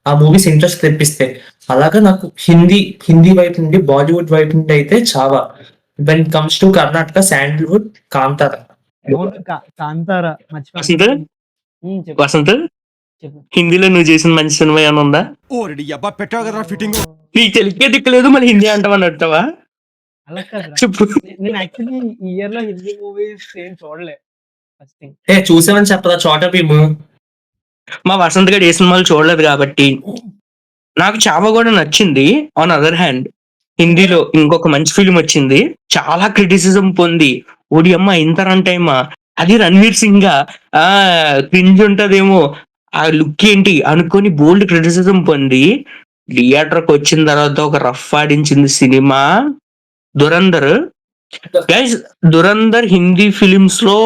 ఆ మూవీస్ ఇంట్రెస్ట్ తెప్పిస్తాయి. అలాగా నాకు హిందీ వైపు నుండి, బాలీవుడ్ వైపు నుండి అయితే చాలా. When it comes to Karnataka, Sandalwood, Kantara. Kantara Vasanth చెప్పు వసంత్ చెప్పు. హిందీలో నువ్వు చేసిన మంచి సినిమా ఏమైనా ఉందా? నీ తెలుగే దిక్కులేదు, మళ్ళీ హిందీ అంటావని అడతావా? అలా కాదురా. చెప్పు. నేను యాక్చువల్లీ ఈ ఇయర్ లో హిందీ మూవీస్ ఏం చూడలే ఫస్ట్ థింగ్. చూసామని చెప్పదా చోట భీము? మా వసంత్ గడు ఏ సినిమాలు చూడలేదు కాబట్టి నాకు చావా కూడా నచ్చింది. ఆన్ అదర్ హ్యాండ్ హిందీలో ఇంకొక మంచి ఫిల్మ్ వచ్చింది, చాలా క్రిటిసిజం పొంది, ఓడి అమ్మ ఇంత రన్ టైమా, అది రణ్వీర్ సింగ్ క్రింజ్ ఉంటదేమో, ఆ లుక్ ఏంటి అనుకొని బోల్డ్ క్రిటిసిజం పొంది థియేటర్కి వచ్చిన తర్వాత ఒక రఫ్ ఆడించింది సినిమా దురందర్. గైస్, దురందర్ హిందీ ఫిలిమ్స్ లో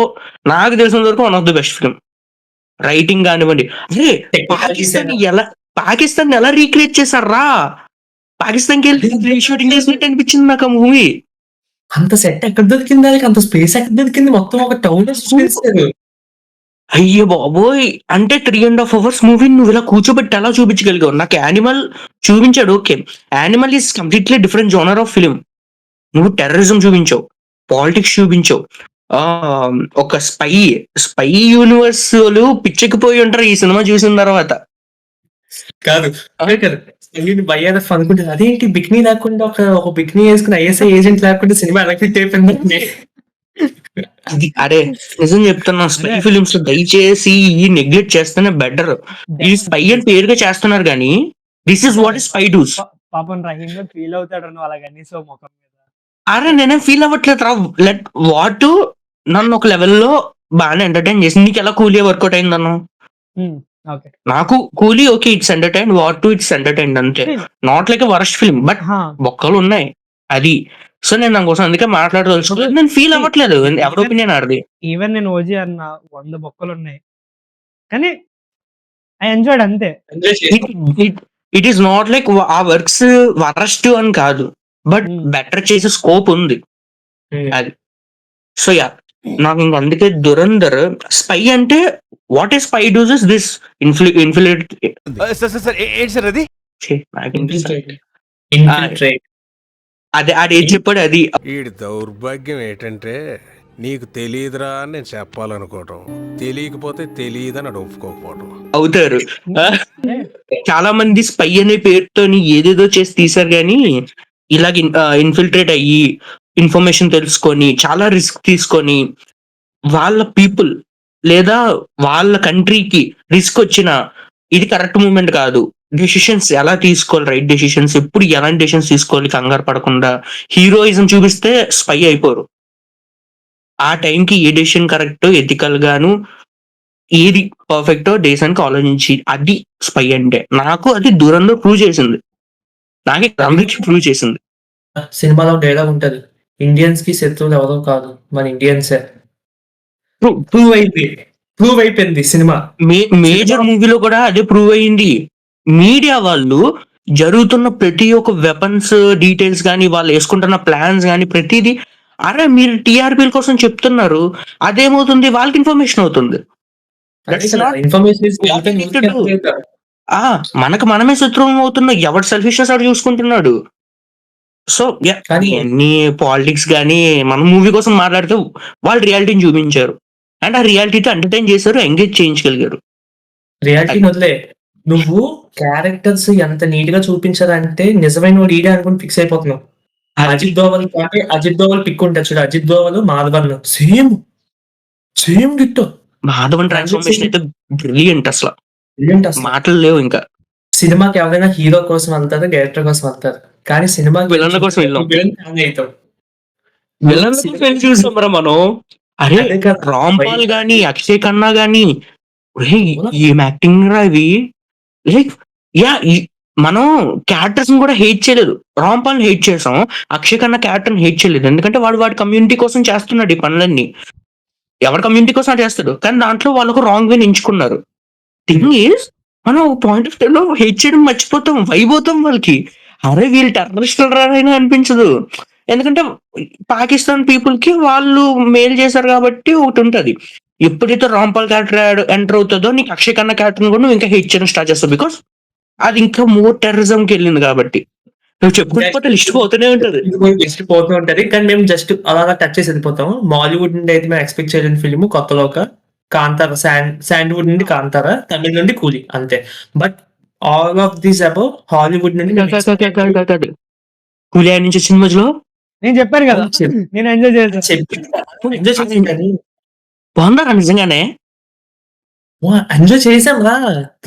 నాకు తెలిసిన వరకు one of the best film. Writing కానివ్వండి, అరే పాకిస్తాన్ ఎలా రీక్రియేట్ చేశారా, పాకిస్తాన్కి వెళ్ళి షూటింగ్ చేసినట్టు అనిపించింది నాకు ఆ మూవీ. అంత సెట్ ఎక్కడ దొరికింది, దానికి అంత స్పేస్ ఎక్కడ దొరికింది, మొత్తం ఒక టౌన్ చూపించారు. అయ్యో బాబోయ్, అంటే 3.5 hours మూవీ నువ్వు ఇలా కూర్చోబెట్టి ఎలా చూపించగలిగావు? నాకు యానిమల్ చూపించాడు, okay, animal is completely different genre of film. నువ్వు టెర్రరిజం చూపించావు, పాలిటిక్స్ చూపించావు, ఒక స్పై యూనివర్స్ వాళ్ళు పిచ్చెక్కిపోయి ఉంటారు ఈ సినిమా చూసిన తర్వాత. కాదు భయ్యాదఫ్ అనుకుంటుంది, అదేంటి బిక్నీ లేకుండా ఒక బిక్నీ వేసుకుని ఐఎస్ఐ ఏజెంట్ లేకుండా సినిమా ఎలా ఫిట్ అయిపోయింది. అరే నిజం చెప్తున్నా, స్పై ఫిలిమ్స్ దయచేసి ఈ నెగ్లెక్ట్ చేస్తేనే బెటర్. ఈ స్పై అని పేరుగా చేస్తున్నారు కానీ this is what is spy does. పాపం రహీమ్ గారు ఫీల్ అవుతాడు నువ్వు అలాగని సో ముఖం మీద. అరే నేనేం ఫీల్ అవ్వట్లేదు రా. వాట్ నన్ను ఒక లెవెల్లో బాగానే ఎంటర్టైన్ చేసింది. నీకు ఎలా కూలీ వర్కౌట్ అయింది అన్న? ఓకే, నాకు Coolie okay, it's entertain, what it's entertain అంతే, not like a worst film, but బొక్కలు ఉన్నాయి అది. సో నేను దానికోసం అందుకే మాట్లాడదలుచుకోలేదు, నేను ఫీల్ అవ్వట్లేదు, ఎవరి ఒపీనియన్ ఆడది. ఈవెన్ నేను ఓజీ అన్న 100 బొక్కలు ఉన్నాయి కానీ ఐ ఎంజాయ్డ్ అంతే. ఇట్ ఈస్ నాట్ లైక్ ఆ వర్క్స్ వరస్ట్ అని కాదు, బట్ బెటర్ చేసే స్కోప్ ఉంది అది. సో యా, నాకు ఇంక అందుకే దురందర్ స్పై అంటే what is spy does is this infiltrate. అదే ఆడేం చెప్పాడు అది. ఈ దౌర్భాగ్యం ఏంటంటే నీకు తెలియదురా అని నేను చెప్పాలనుకోవటం, తెలియకపోతే తెలియదని అడు ఒప్పుకోకపోవటం అవుతారు. చాలా మంది స్పై అనే పేరుతోని ఏదేదో చేసి తీసారు కానీ ఇలాగ ఇన్ఫిల్ట్రేట్ అయ్యి ఇన్ఫర్మేషన్ తెలుసుకొని చాలా రిస్క్ తీసుకొని వాళ్ళ పీపుల్ లేదా వాళ్ళ కంట్రీకి రిస్క్ వచ్చిన ఇది కరెక్ట్ మూమెంట్ కాదు. డెసిషన్స్ ఎలా తీసుకోవాలి, రైట్ డెసిషన్స్, ఎప్పుడు ఎలాంటి డెసిషన్స్ తీసుకోవాలి కంగారు పడకుండా. హీరోయిజం చూపిస్తే స్పై అయిపోరు. ఆ టైంకి ఏ డెసిషన్ కరెక్ట్, ఎథికల్ గాను ఏది పర్ఫెక్టో దేశానికి ఆలోచించి, అది స్పై అంటే. నాకు అది దూరంలో ప్రూవ్ చేసింది, నాకే రణ్వీర్ ప్రూవ్ చేసింది. సినిమాలో డైలాగ్ ఉంటది, ఇండియన్స్ కి శత్రువులు ఎవరో కాదు మన ఇండియన్సే. ప్రూవ్ అయిపోయింది సినిమా. మేజర్ మూవీలో కూడా అదే ప్రూవ్ అయ్యింది. మీడియా వాళ్ళు జరుగుతున్న ప్రతి ఒక్క వెపన్స్ డీటెయిల్స్ కానీ వాళ్ళు వేసుకుంటున్న ప్లాన్స్ కానీ ప్రతిదీ, అరే మీరు టీఆర్పీల కోసం చెప్తున్నారు, అదేమవుతుంది వాళ్ళకి ఇన్ఫర్మేషన్ అవుతుంది. మనకు మనమే శత్రువు అవుతున్నాం, ఎవరి సెల్ఫిష్నెస్ అడు చూసుకుంటున్నాడు. సో అన్ని పాలిటిక్స్ కానీ మన మూవీ కోసం మాట్లాడితే వాళ్ళు రియాలిటీని చూపించారు, అండ్ ఆ రియాలిటీతో ఎంటర్టైన్ చేశారు, ఎంగేజ్ చేయించగలిగారు. రియాలిటీ వదిలే, నువ్వు క్యారెక్టర్స్ ఎంత నీట్ గా చూపించారంటే నిజమైన వాడు ఈడే అనుకుని ఫిక్స్ అయిపోతున్నావు. అజిత్ దోవల్ పిక్ ఉంటుంది చూడు, Ajit Doval Madhavan same ditto. Madhavan transformation అయితే బ్రిలియంట్, అసలు మాటలు లేవు. ఇంకా సినిమాకి ఎవరైనా హీరో కోసం వెళ్తారు, డైరెక్టర్ కోసం వెళ్తారు, కానీ సినిమాకి విలన్ కోసం వెళ్ళాం. విలన్ కోసం చూసాం రా మనం. అరే రాంపాల్ గానీ అక్షయ్ ఖన్నా గానీ ఏం యాక్టింగ్ రా ఇవి. లైక్ మనం క్యారెక్టర్స్ కూడా హేట్ చేయలేదు, రాంపాల్ హేట్ చేసాం, అక్షయ్ ఖన్నా క్యారెక్టర్ హేట్ చేయలేదు, ఎందుకంటే వాడు వాడి కమ్యూనిటీ కోసం చేస్తున్నాడు ఈ పనులన్నీ. ఎవరి కమ్యూనిటీ కోసం అది చేస్తాడు, కానీ దాంట్లో వాళ్ళకు రాంగ్ వే ఎంచుకున్నారు. థింగ్ ఈస్ మనం పాయింట్ ఆఫ్ టైం లో హేట్ చేయడం మర్చిపోతాం, వైపోతాం వాళ్ళకి. అరే వీళ్ళు టెర్రరిస్టులు రారైనా అనిపించదు, ఎందుకంటే పాకిస్తాన్ పీపుల్ కి వాళ్ళు మేలు చేశారు కాబట్టి ఒకటి ఉంటది. ఎప్పుడైతే రాంపాల్ క్యారెక్టర్ ఎంటర్ అవుతుందో నీకు అక్షయ్ ఖన్నా క్యారెక్టర్ కూడా నువ్వు ఇంకా హేట్ చేయడం స్టార్ట్ చేస్తావు, బికాస్ అది ఇంకా మోర్ టెర్రరిజం కి వెళ్ళింది కాబట్టి. నువ్వు చెప్పుకుంటే లిస్ట్ పోతూనే ఉంటది. జస్ట్ పోతూ ఉంటది, కానీ మేము జస్ట్ అలా టచ్ చేసి వెళ్ళిపోతాం. మాలీవుడ్ నుండి అయితే మేము ఎక్స్పెక్ట్ చేయలేని ఫిల్మ్ కొత్తలో ఒక కాంతార, శాండ్వుడ్ నుండి కాంతార, తమిళ నుండి కూలీ, అంతే. But all of these above Hollywood నుండి మేము కూలియా నుంచి వచ్చిన మధ్యలో నేను చెప్పాను కదా, నేను ఎంజాయ్ చేశాను. ఎంజాయ్ చేసాం కానీ బాగున్నారా నిజంగానే? ఎంజాయ్ చేసాం రా,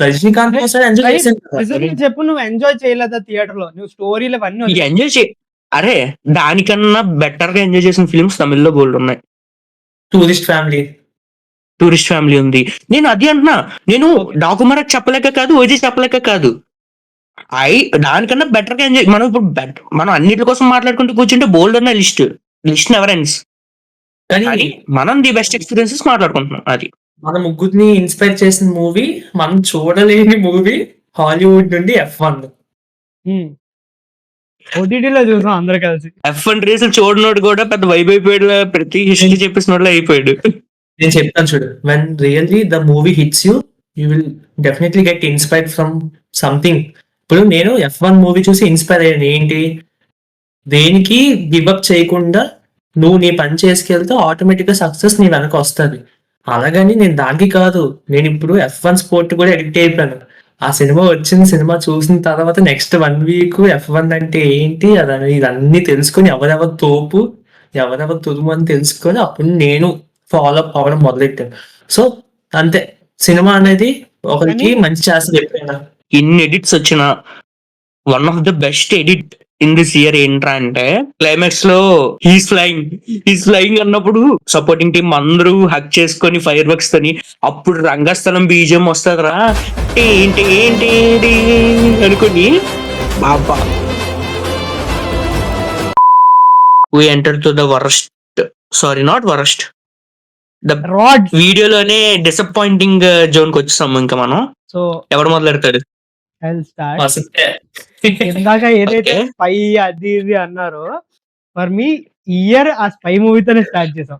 రజనీకాంత్ కోసం ఎంజాయ్ చేసాం కదా. నిజంగా చెప్పు, నువ్వు ఎంజాయ్ చేయలేదా థియేటర్ లో? నువ్వు స్టోరీలు అవన్నీ ఇక ఎంజాయ్ చే అరే దానికన్నా బెటర్ గా ఎంజాయ్ చేసిన ఫిల్మ్స్ తమిళ్లో బోల్డ్ ఉన్నాయి. టూరిస్ట్ ఫ్యామిలీ ఉంది. నేను అది అంటున్నా, నేను డాకుమారా చెప్పలేక కాదు, ఓజీ చెప్పలేక కాదు. దానికన్నా బెటర్ గా ఎంజాయ్. మనం ఇప్పుడు మనం అన్నిటి కోసం మాట్లాడుకుంటూ కూర్చుంటే బోల్డ్ ఉన్న లిస్ట్ నెవర్ ఎండ్స్. కానీ మనం ది బెస్ట్ ఎక్స్పీరియన్సెస్ మాట్లాడుకుంటున్నాం. అది మన ముగ్గురిని ఇన్స్పైర్ చేసిన మూవీ, మనం చూడలేని మూవీ హాలీవుడ్ నుండి F1. ఓటీటీలో చూసాం అందరు కలిసి. F1 రేసులు చూడనోడు కూడా పెద్ద వైబ్ అయిపోయాడు, ప్రతి హిస్టరీ చెప్పేసినోడు అయిపోయాడు. నేను చెప్తాను చూడు, when really the movie hits you, you will definitely get inspired from something. ఇప్పుడు నేను F1 మూవీ చూసి ఇన్స్పైర్ అయ్యాను. ఏంటి, దేనికి గివప్ చేయకుండా నువ్వు నీ పని చేసుకెళ్తే ఆటోమేటిక్ గా సక్సెస్ నీ వెనక వస్తుంది. అలాగని నేను దానికి కాదు, నేను ఇప్పుడు F1 స్పోర్ట్ కూడా ఎడిక్ట్ అయిపోయాను. ఆ సినిమా చూసిన తర్వాత నెక్స్ట్ 1 వీక్ F1 అంటే ఏంటి అదని ఇదన్నీ తెలుసుకొని, ఎవరెవరు తోపు ఎవరెవరు తురుము అని తెలుసుకొని అప్పుడు నేను ఫాలో అప్ అవ్వడం మొదలెట్టాను. సో అంతే, సినిమా అనేది ఒకరికి మంచి చేస్తుంది ఎప్పుడైనా. ఇన్ని ఎడిట్స్ వచ్చిన one of the best edit in this year ఏంట్రా అంటే, క్లైమాక్స్ లో హీస్ ఫ్లయింగ్ అన్నప్పుడు సపోర్టింగ్ టీం అందరూ హక్ చేసుకొని ఫైర్ వర్క్స్ తోని అప్పుడు రంగస్థలం బీజం వస్తుందిరా ఏంటి ఏంటి అనుకుని బాబా. we entered to the not worst, the rod వీడియోలోనే డిసప్పాయింటింగ్ జోన్ కి వచ్చేసాము. ఇంకా మనం సో ఎవరు మొదలెడతాడు? ఇందాక ఏదైతే స్పై అది ఇది అన్నారో, ఫర్ మీ ఇయర్ ఆ స్పై మూవీతోనే స్టార్ట్ చేసాం.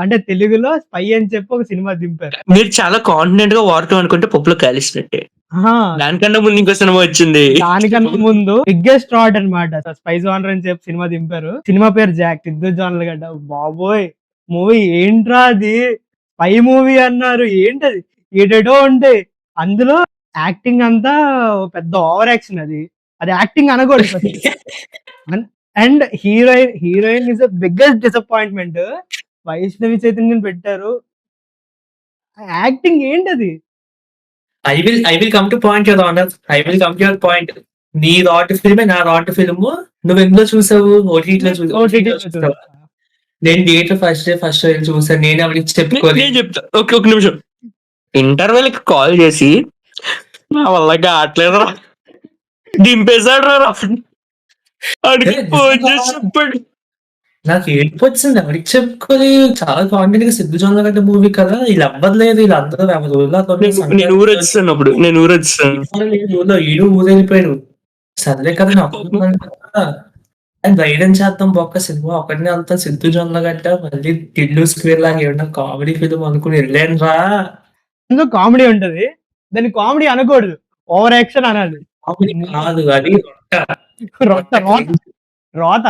అంటే తెలుగులో స్పై అని చెప్పి ఒక సినిమా దింపారు. మీరు చాలా కాన్ఫిడెంట్ గా వాడతాం అనుకుంటే పప్పులో కాలిసినట్టే. దానికన్నా ముందు ఇంకో సినిమా వచ్చింది, దానికన్నా ముందు బిగ్గెస్ట్ రాడ్ అనమాట, స్పై జానర్ అని చెప్పి సినిమా దింపారు. సినిమా పేరు జాక్, సిద్ధు జానర్ గడ్డ. బాబోయ్ మూవీ ఏంట్రా అది, స్పై మూవీ అన్నారు, ఏంటది, ఏటేటో ఉంటాయి అందులో. యాక్టింగ్ అంతా పెద్ద ఓవర్ యాక్షన్, అది యాక్టింగ్ అనకూడదు. And heroine is the biggest disappointment. Vaishnavi చైతన్యం పెట్టారు, యాక్టింగ్ ఏంటది. I will come to point, your honor. I will come to your point. నీ రాట్ ఫిల్మ్ నా రాట్ ఫిల్మ్ నువ్వు ఎందులో చూసావు? ఓటీటీలో చూసావు. నేను థియేటర్ ఫస్ట్ డే చూసాను. నేను ఎవరికి చెప్పుకోలేదు. నేను చెప్తా, ఒక నిమిషం. ఇంటర్వెల్ కి కాల్ చేసి నా వల్ల కావట్లేదు దింపేశాడు రా అడిగి ఫోన్ చేసి చెప్పాడు. నాకు ఏడుపు వచ్చింది, ఎవరికి చెప్పుకోవాలి. చాలా కాన్ఫిడెంట్ గా సిద్ధు జొన్నగడ్డ మూవీ కదా, వీళ్ళు అవ్వట్లేదు, వీళ్ళందరూ నేను ఊరు వచ్చాను. ఈడు ఊరెళ్ళిపోయాడు. సర్లే కదా, నాకు ధైర్యం చేద్దాం ఒక్క సినిమా ఒకటినే అంతా సిద్ధు జొన్నగడ్డ మళ్ళీ టిల్లు స్క్వేర్ లాగా ఏమన్నా కామెడీ ఫిల్మ్ అనుకుని వెళ్ళాను రా. ఇందులో కామెడీ ఉంటది, దాన్ని కామెడీ అనకూడదు, ఓవర్ యాక్షన్ అనాలి. కాదు, అది రోత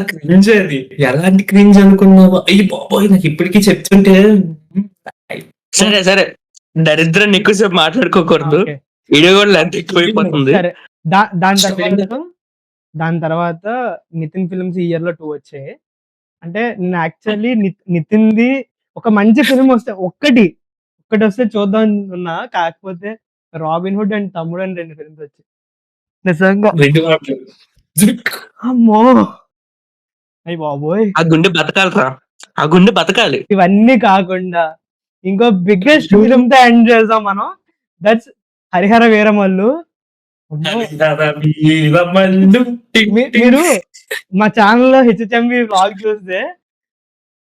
క్రింజ్. అది ఎలాంటి క్రింజ్ అనుకున్నావు? అయ్యి బాబోయ్, నాకు ఇప్పటికీ చెప్తుంటే. సరే దరిద్రాన్ని ఎక్కువసేపు మాట్లాడుకోకూడదు, వీడియో కూడా లెంత్ ఎక్కువైపోతుంది. దాని తర్వాత నితిన్ ఫిల్మ్స్ ఈ ఇయర్ లో 2 వచ్చాయి. అంటే నేను యాక్చువల్లీ నితిన్ ది ఒక మంచి ఫిల్మ్ వస్తే ఒక్కటి వస్తే చూద్దాం ఉన్నా, కాకపోతే రాబిన్ హుడ్ అండ్ తమ్ముడు అని 2 ఫిల్మ్స్ వచ్చాయి. నిజంగా అమ్మో అయ్యి బాబోయ్, ఆ గుండె బతకాలిరా, ఆ గుండె బతకాలి. ఇవన్నీ కాకుండా ఇంకో బిగ్గెస్ట్ ఫిల్మ్ తో ఎండ్ చేద్దాం మనం, దట్స్ హరిహర వీరమల్లు. మీరు మా ఛానల్ లో హెచ్ఎంవి వ్లాగ్ చూస్తే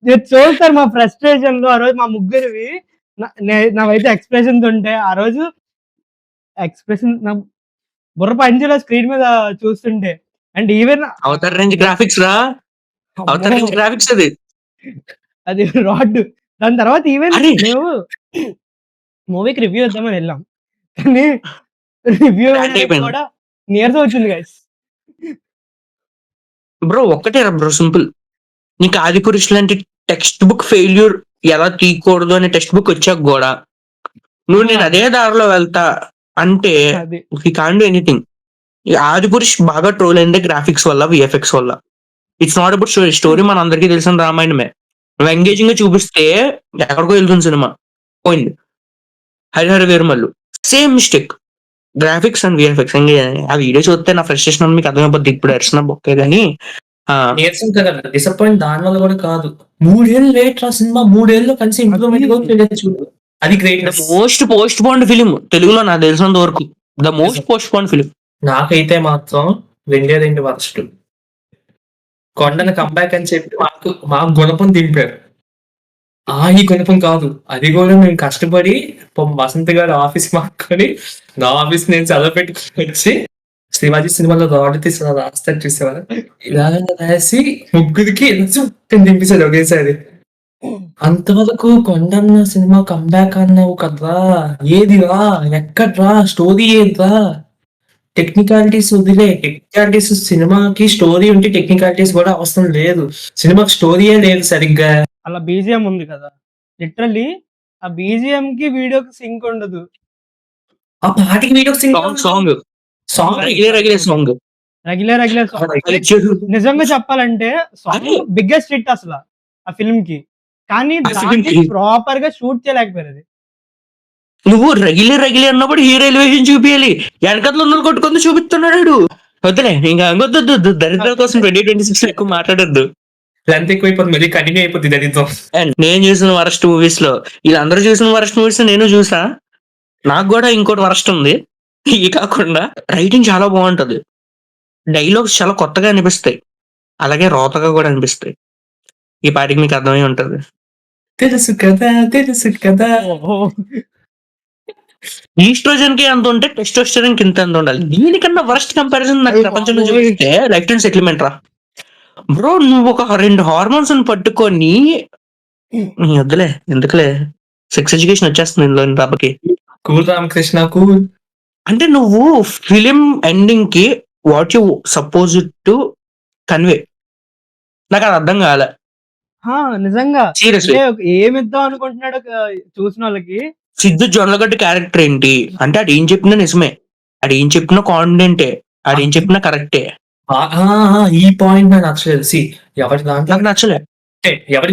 మీరు చూస్తారు మా ఫ్రస్ట్రేషన్ లో ఆ రోజు మా ముగ్గురివి నావైతే ఎక్స్ప్రెషన్స్ ఉంటే ఆ రోజు ఎక్స్ప్రెషన్ నా బుర్ర పంచేలా స్క్రీన్ మీద చూస్తుంటే and even Avatar range graphics రా, అవతార్ రేంజ్ గ్రాఫిక్స్ అది. అది రాడ్. దాని తర్వాత ఈవెన్ అరే! మేము మూవీకి రివ్యూ ఇద్దామని వెళ్ళాం. కానీ రివ్యూ Brand అయిపోయింది. కూడా నీరసం వచ్చింది గైస్. బ్రో ఒక్కటే రా బ్రో సింపుల్. నీకు ఆదిపురుష్ లాంటి టెక్స్ట్ బుక్ ఫెయిల్యూర్ ఎలా తీయకూడదు అనే టెక్స్ట్ బుక్ వచ్చాక కూడా నువ్వు నేను అదే దారిలో వెళ్తా అంటే అది he can't do anything. Adipurush బాగా ట్రోల్ అయింది గ్రాఫిక్స్ వల్ల, విఎఫ్ఎక్స్ వల్ల. It's not about story. Story మన అందరికీ తెలిసిన రామాయణమే. నువ్వు ఎంగేజింగ్ గా చూపిస్తే ఎక్కడికో వెళ్తుంది సినిమా, పోయింది. Harihara Veeramallu same mistake, graphics and VFX. ఆ వీడియో చూస్తే నా ఫ్రస్ట్రేషన్ మీకు అర్థమైపోద్ది. ఇప్పుడు అరిసిన బొక్కే కానీ నీరసం కదా, డిసప్పాయింట్ దాని వల్ల కూడా కాదు. 3 ఏళ్ళు లేట్ రా సినిమా, 3 ఏళ్ళు కలిసి ఇంప్రూవ్మెంట్ కూడా తెలియచ్చు. అది the greatness. Most postponed film తెలుగులో నాకు తెలిసినంత వరకు. The most postponed film. నాకైతే మాత్రం 2 వర్స్ట్. కొండన కంబ్యాక్ అని చెప్పి మాకు గుణపం దింపారు. ఈ గుణపం కాదు, అది కూడా మేము కష్టపడి వసంత్ గారు ఆఫీస్ మాకుని నా ఆఫీస్ నేను చదువు పెట్టుకుని వచ్చి శివాజీ సినిమాలో రాడ్ తీసి రాస్తారు చూసేవారు. ఇలా రాసి ముగ్గురికి దింపేశాడు ఒకేసారి. అంతవరకు కొండన్న సినిమా కంబ్యాక్ అన్నావు కదా, ఏదిరా, ఎక్కడ్రా, స్టోరీ ఏంట్రా, టెక్నికాలిటీస్ వదిలే. టెక్నికాలిటీస్ సినిమాకి స్టోరీ ఉంటే టెక్నికాలిటీస్ కూడా అవసరం లేదు. సినిమాకి స్టోరీయే లేదు సరిగ్గా. అలా బీజిఎం ఉంది కదా, లిటరల్లీ ఆ బీజిఎం కి వీడియోకి సింక్ ఉండదు. ఆ పాటికి video song regular song regular నిజంగా చెప్పాలంటే సాంగ్ అదే. బిగ్గెస్ట్ హిట్ అసలు ఆ ఫిల్మ్ కి. కానీ ఆ film దాన్ని కి. ప్రాపర్ గా షూట్ చేయలేకపోయారు. నువ్వు రెగ్యులర్ అన్నప్పుడు హీరో ఎలివేషన్ చూపించాలి. వెనకట్లో ఉన్నది కొట్టుకొని చూపిస్తున్నాడు. వద్దులే ఇంకా వద్దు, దరిద్రం కోసం 2026 ఎక్కువ మాట్లాడద్దు. లెంత్ ఎక్కువైపోతుంది, మళ్ళీ కంటిన్యూ అయిపోతుంది దరిద్రం. అండ్ నేను చూసిన వరస్ట్ మూవీస్ లో, వీళ్ళందరూ చూసిన వరస్ట్ మూవీస్ నేను చూసా. నాకు కూడా ఇంకోటి వరస్ట్ ఉంది. ఇవి కాకుండా రైటింగ్ చాలా బాగుంటది, డైలాగ్స్ చాలా కొత్తగా అనిపిస్తాయి, అలాగే రోతగా కూడా అనిపిస్తాయి. ఈ పాటికి మీకు అర్థమై ఉంటది. తెలుసు కదా. ఈస్ట్రోజన్ కి ఎంత ఉంటే టెస్టోస్టెరాన్ కి ఎంత ఉండాలి. దీనికన్నా వరస్ట్ కంపారిజన్ నాకు ప్రపంచంలో చూపిస్తే లైఫ్ టైం సెటిల్మెంట్ రా బ్రో. నువ్వు ఒక 2 హార్మోన్స్ పట్టుకొని వద్దులే ఎందుకులే, సెక్స్ ఎడ్యుకేషన్ వచ్చేస్తుంది ఇందులో రాబకి. Cool Ramakrishna cool. అంటే నువ్వు ఫిలిం ఎండింగ్ కి what you suppose to convey, నాకు అది అర్థం కాలే నిజంగా సీరియస్లీ. ఏమిద్దాం అనుకుంటున్నాడు చూసిన వాళ్ళకి. సిద్ధు జొన్నలగడ్డ క్యారెక్టర్ ఏంటి అంటే అది ఏం చెప్పినా నిజమే, అది ఏం చెప్పినా కాన్ఫిడెంటే, అది ఏం చెప్పినా కరెక్టే. ఈ పాయింట్ నాకు నచ్చలేదు. ఎవరి దాంట్లో నాకు నచ్చలే. ఎవరి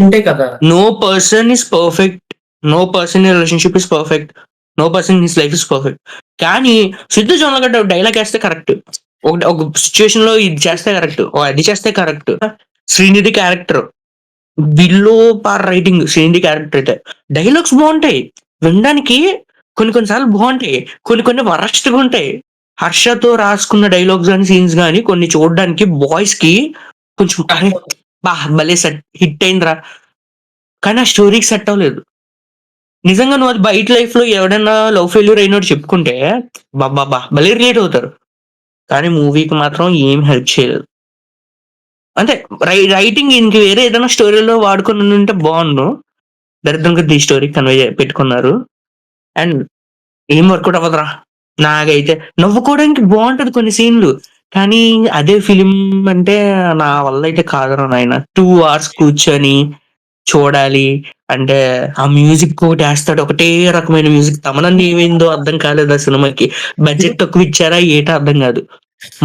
ఉంటాయి కదా. No person is perfect, no person in relationship is perfect, no person in his life is perfect. కానీ సిద్ధు జొన్నలగడ్డ డైలాగ్ వేస్తే కరెక్ట్, ఒక సిచ్యువేషన్ లో ఇది చేస్తే కరెక్ట్, అది చేస్తే correct. Srinidhi character below par writing. Srinidhi character అయితే డైలాగ్స్ బాగుంటాయి, వినడానికి కొన్నిసార్లు బాగుంటాయి, కొన్ని వరస్ట్ గా ఉంటాయి. హర్షతో రాసుకున్న డైలాగ్స్ కానీ సీన్స్ కానీ కొన్ని చూడడానికి బాయ్స్ కి కొంచెం భలే సెట్ హిట్ అయిందిరా, కానీ ఆ స్టోరీకి సెట్ అవ్వలేదు. నిజంగా నువ్వు అది బయట లైఫ్ లో ఎవడైనా లవ్ ఫెయిల్యూర్ అయినట్టు చెప్పుకుంటే భలే రిలేట్ అవుతారు, కానీ మూవీకి మాత్రం ఏం హెల్ప్ చేయలేదు. అంటే రైటింగ్ ఇంక వేరే ఏదైనా స్టోరీలో వాడుకుని ఉంటే బాగుండు, దరిద్రంగా ఈ స్టోరీ కన్వే పెట్టుకున్నారు. అండ్ ఏం వర్కౌట్ అవ్వదురా. నాకైతే నవ్వుకోవడానికి బాగుంటది కొన్ని సీన్లు, కానీ అదే ఫిలిం అంటే నా వల్ల అయితే కాదురా నాయన. 2 hours కూర్చొని చూడాలి అంటే ఆ మ్యూజిక్ ఒకటి వేస్తాడు, ఒకటే రకమైన మ్యూజిక్. తమనని ఏమైందో అర్థం కాలేదు ఆ సినిమాకి, బడ్జెట్ తక్కువ ఇచ్చారా ఏటా అర్థం కాదు.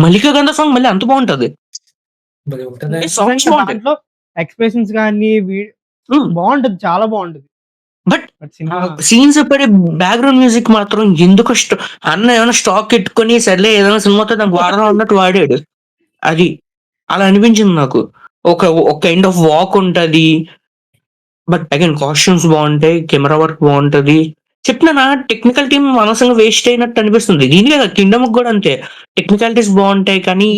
మల్లికా గంధ సాంగ్ మళ్ళీ అంత బాగుంటది. సాంగ్స్ బాగుంటాయి దాంట్లో ఎక్స్ప్రెషన్స్ కానీ బాగుంటది, చాలా బాగుంటది. బట్ సినిమా సీన్స్ పడే బ్యాక్గ్రౌండ్ మ్యూజిక్ మాత్రం ఎందుకు అన్న ఏమైనా స్టాక్ పెట్టుకొని సర్లే ఏదైనా సినిమాతో దానికి వాడదాం అన్నట్టు వాడాడు. అది అలా అనిపించింది నాకు. ఒక కైండ్ ఆఫ్ వాక్ ఉంటది, బట్ అగైన్ కాస్ట్యూమ్స్ బాగుంటాయి, కెమెరా వర్క్ బాగుంటది. చెప్పినా టెక్నికల్ టీమ్ అనవసరంగా వేస్ట్ అయినట్టు అనిపిస్తుంది. దీనికే కదా కింగ్డమ్ కూడా అంతే, టెక్నికాలిటీస్ బాగుంటాయి కానీ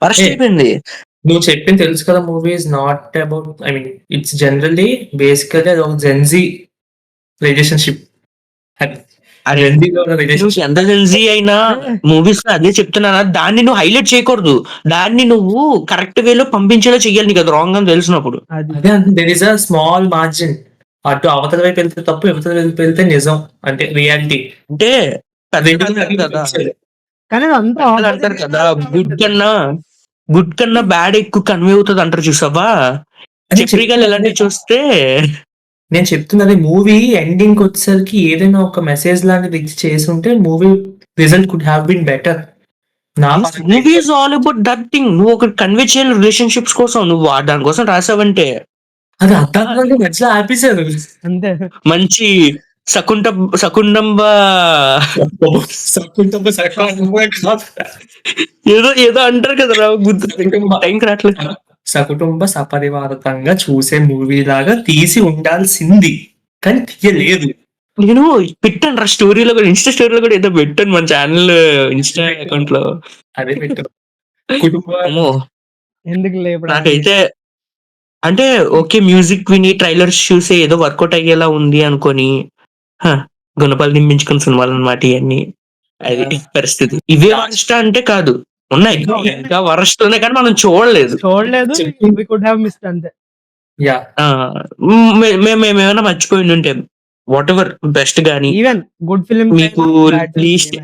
వరస్ట్ అయిపోయింది. నువ్వు చెప్పింది తెలుసు కదా, movie is not about, I mean it's generally basically అది ఒక జెన్జీ రిలేషన్షిప్. అరే నువ్వు ఎంత జెన్జీ అయినా మూవీస్ లో అదే చెప్తున్నానా, దాన్ని నువ్వు హైలైట్ చేయకూడదు, దాన్ని నువ్వు కరెక్ట్ వేలో పంపించేలా చెయ్యాలి, నీకు అది రాంగ్ అని తెలిసినప్పుడు. అది అదే there is a small margin. అటు అవతల వైపు వెళ్తే తప్పు, ఇవతల వైపు వెళ్తే నిజం, అంటే రియాలిటీ. అంటే పెద్దలు కదా, కానీ అంతా పెద్దలు అంటారు కదా, గుడ్ కన్నా బ్యాడ్ ఎక్కువ కన్వే అవుతుంది అంటారు చూసావా. చెప్రికల్ ఎలాంటివి చూస్తే నేను చెప్తున్నది, మూవీ ఎండింగ్ వచ్చేసరికి ఏదైనా ఒక మెసేజ్ లాంటిది ఇచ్చి చేసి ఉంటే movie result could have been better. Movie is all about that thing. నువ్వు ఒక కన్వే చేయాలి రిలేషన్షిప్స్ కోసం, నువ్వు దానికోసం రాసావంటే అది అర్థం మధ్యలో ఆపేశారు. అంతే. మంచి సకుండంబ ఏదో అంటారు కదా రావు, గుర్తు టైంకి రావట్లేదు. సకుటుంబ సపరివారంగా చూసే మూవీ లాగా తీసి ఉండాల్సింది, కానీ తీయలేదు. నేను పెట్టాను రా స్టోరీలో కూడా, ఇన్స్టా స్టోరీలో కూడా ఏదో పెట్టాను మన ఛానల్ ఇన్స్టా అకౌంట్ లో. అదే పెట్టు. కుటుంబ అమ్మో, ఎందుకు లేవు నాకైతే అంటే ఓకే మ్యూజిక్ విని ట్రైలర్స్ చూసి ఏదో వర్కౌట్ అయ్యేలా ఉంది అనుకొని గుణపాలు నింపించుకున్న సినిమాలు అన్నమాట ఇవన్నీ. అది పరిస్థితి. ఇవే వరస్ట్ అంటే కాదు, ఉన్నాయి ఇంకా వరస్ట్ ఉన్నాయి కానీ మనం చూడలేదు. we could have missed అంతే. యా మేము ఏమైనా మర్చిపోయి ఉంటే వాట్ ఎవర్ బెస్ట్ గానీ ఈవెన్ గుడ్ ఫిలిం మీకు లీస్ట్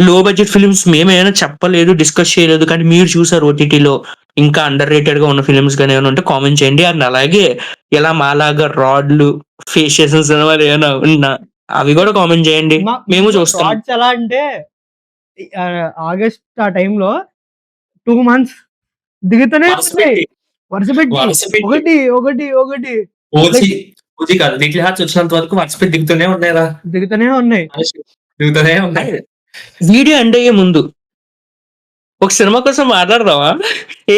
లో బడ్జెట్ ఫిల్మ్స్ మేమేమైనా చెప్పలేదు, డిస్కస్ చేయలేదు, కానీ మీరు చూసారు ఓటీటీలో ఇంకా అండర్ రేటెడ్ గా ఉన్న ఫిల్మ్స్ కానీ ఏమైనా ఉంటే కామెంట్ చేయండి. అండ్ అలాగే ఇలా మాలాగా రాడ్లు ఫేస్ చేసిన సినిమాలు ఏమైనా ఉన్నా అవి కూడా కామెంట్ చేయండి, మేము చూస్తాం. షార్ట్స్ ఎలా అంటే ఆగస్ట్ ఆ టైంలో 2 months దిగుతూనే ఉంటాయి వరుస పెట్టి, ఒకటి ఒకటి ఒకటి ఓజీ కాదు, లిటిల్ హార్ట్స్ వచ్చినంత వరకు వర్షపెట్టి దిగుతూనే ఉన్నాయిరా, దిగుతూనే ఉన్నాయి. దిగుతూనే ఉన్నాయి. వీడియో ఎండ్ అయ్యే ముందు ఒక సినిమా కోసం మాట్లాడదామా?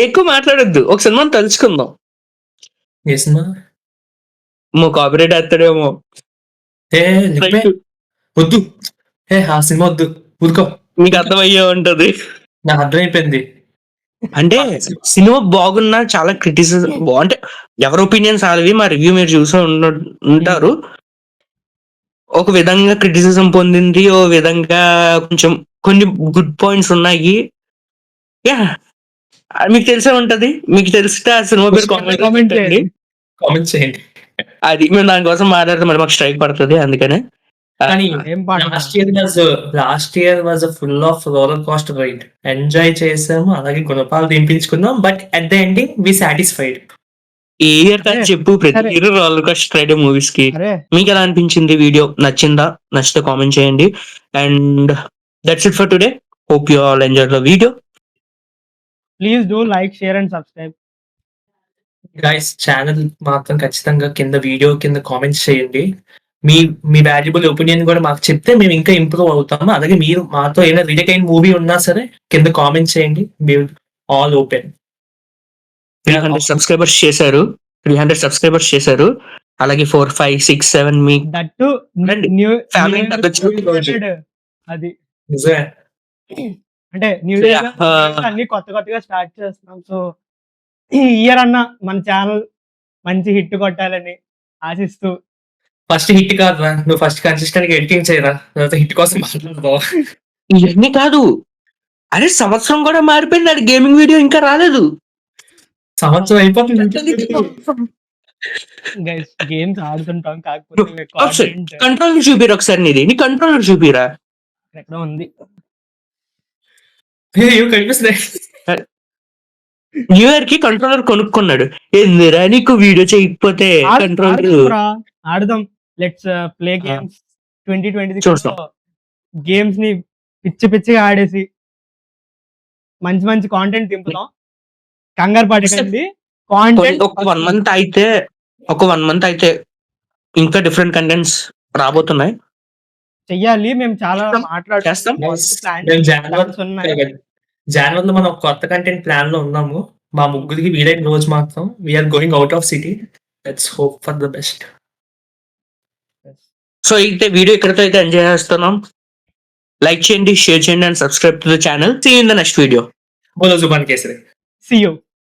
ఎక్కువ మాట్లాడొద్దు, ఒక సినిమాని తలుచుకుందాం. ఏ సినిమా? కాపీరైట్ వేస్తాడేమో. వద్దు, ఆ సినిమా వద్దు, ఊరుకో. మీకు అర్థమయ్యే ఉంటది. నాకు అర్థమైపోయింది. అంటే సినిమా బాగున్నా చాలా క్రిటిసిజం, అంటే ఎవరి ఒపీనియన్స్ వాళ్ళవి, మా రివ్యూ మీరు చూసి ఉంటారు. ఒక విధంగా క్రిటిసిజం పొందింది, ఓ విధంగా కొంచెం కొన్ని గుడ్ పాయింట్స్ ఉన్నాయి. యా మీకు తెలిసే ఉంటది, మీకు తెలిస్తే ఆ సినిమా పేరు కామెంట్ చేయండి. కామెంట్ చేయండి. అది మేము దానికోసం మాట్లాడితే మరి మాకు స్ట్రైక్ పడుతుంది, అందుకనే. కానీ ఏం పాట? Last year was full of roller coaster ride. ఎంజాయ్ చేసాము, అలాగే గుణపాలు దింపించుకున్నాం, but at the ending we satisfied. ఏ ఇయర్ కాదు చెప్పు, ప్రతి year roller coaster ride movies కి. అరే మీకు ఎలా అనిపించింది? వీడియో నచ్చిందా? నచ్చితే కామెంట్ చేయండి. And that's it for today. Hope you all enjoy the video. Please do like, share and subscribe. Guys, channel మాత్రం ఖచ్చితంగా కింద వీడియో కింద కామెంట్స్ చేయండి. మీ వాల్యుబుల్ ఒపీనియన్ కూడా మాకు చెప్తే మేము ఇంకా ఇంప్రూవ్ అవుతాము. అలాగే మీరు మాతో ఏదైనా రిలేట్ అయిన మూవీ ఉన్నా సరే కింద కామెంట్ చేయండి. All open. 300 సబ్స్క్రైబర్స్ చేశారు, 300 సబ్స్క్రైబర్స్ చేశారు. అలాగే 4, 5, 6, 7 మీ దట్టు రండి. New Family తగ్గొచ్చు. అది నిజమే. అంటే న్యూ ఇయర్ అన్ని కొత్తగా స్టార్ట్ చేస్తున్నాం. సో ఈ ఇయర్ అన్న మన ఛానల్ మంచి హిట్ కొట్టాలని ఆశిస్తూ. ఫస్ట్ హిట్ కాదురా, నువ్వు ఫస్ట్ కన్సిస్టెంట్ గా ఎడిటింగ్ చేయరా, తర్వాత హిట్ కోసం మాట్లాడదాం. ఇవన్నీ కాదు, అరే సంవత్సరం కూడా మారిపోయింది, అది గేమింగ్ వీడియో ఇంకా రాలేదు. సంవత్సరం అయిపోతుంది. గైస్ గేమ్స్ ఆడుతుంటాం, కాకపోతే కంట్రోలర్ చూపిరా ఒకసారి, నీ కంట్రోలర్ చూపిరా. ఎక్కడ ఉంది? కనిపిస్తున్నాయి. న్యూ ఇయర్ కి కంట్రోలర్ కొనుక్కున్నాడు. ఎందురా నీకు వీడియో చేయకపోతే కంట్రోలర్? ఆడదాం, లెట్స్ ప్లే గేమ్స్. 2026 చూస్తాం. గేమ్స్ ని పిచ్చిగా ఆడేసి మంచి కాంటెంట్ దింపుదాం. కంగారు పడకండి. కాంటెంట్ ఒక 1 month అయితే ఇంకా డిఫరెంట్ కంటెంట్స్ రాబోతున్నాయి. చెయ్యాలి. మేము చాలా చేస్తాం. జనవరిలో మనం కొత్త కంటెంట్ ప్లాన్ లో ఉన్నాము. మా ముగ్గురికి వీలైన రోజు మాత్రం we are going out of city. Let's hope for the best. So అయితే వీడియో ఇక్కడితో అయితే ఎంజాయ్ చేస్తున్నాం. లైక్ చేయండి, షేర్ చేయండి and subscribe to the channel. See you in the next video. బోలో జుబాన్ కేసరి. See you.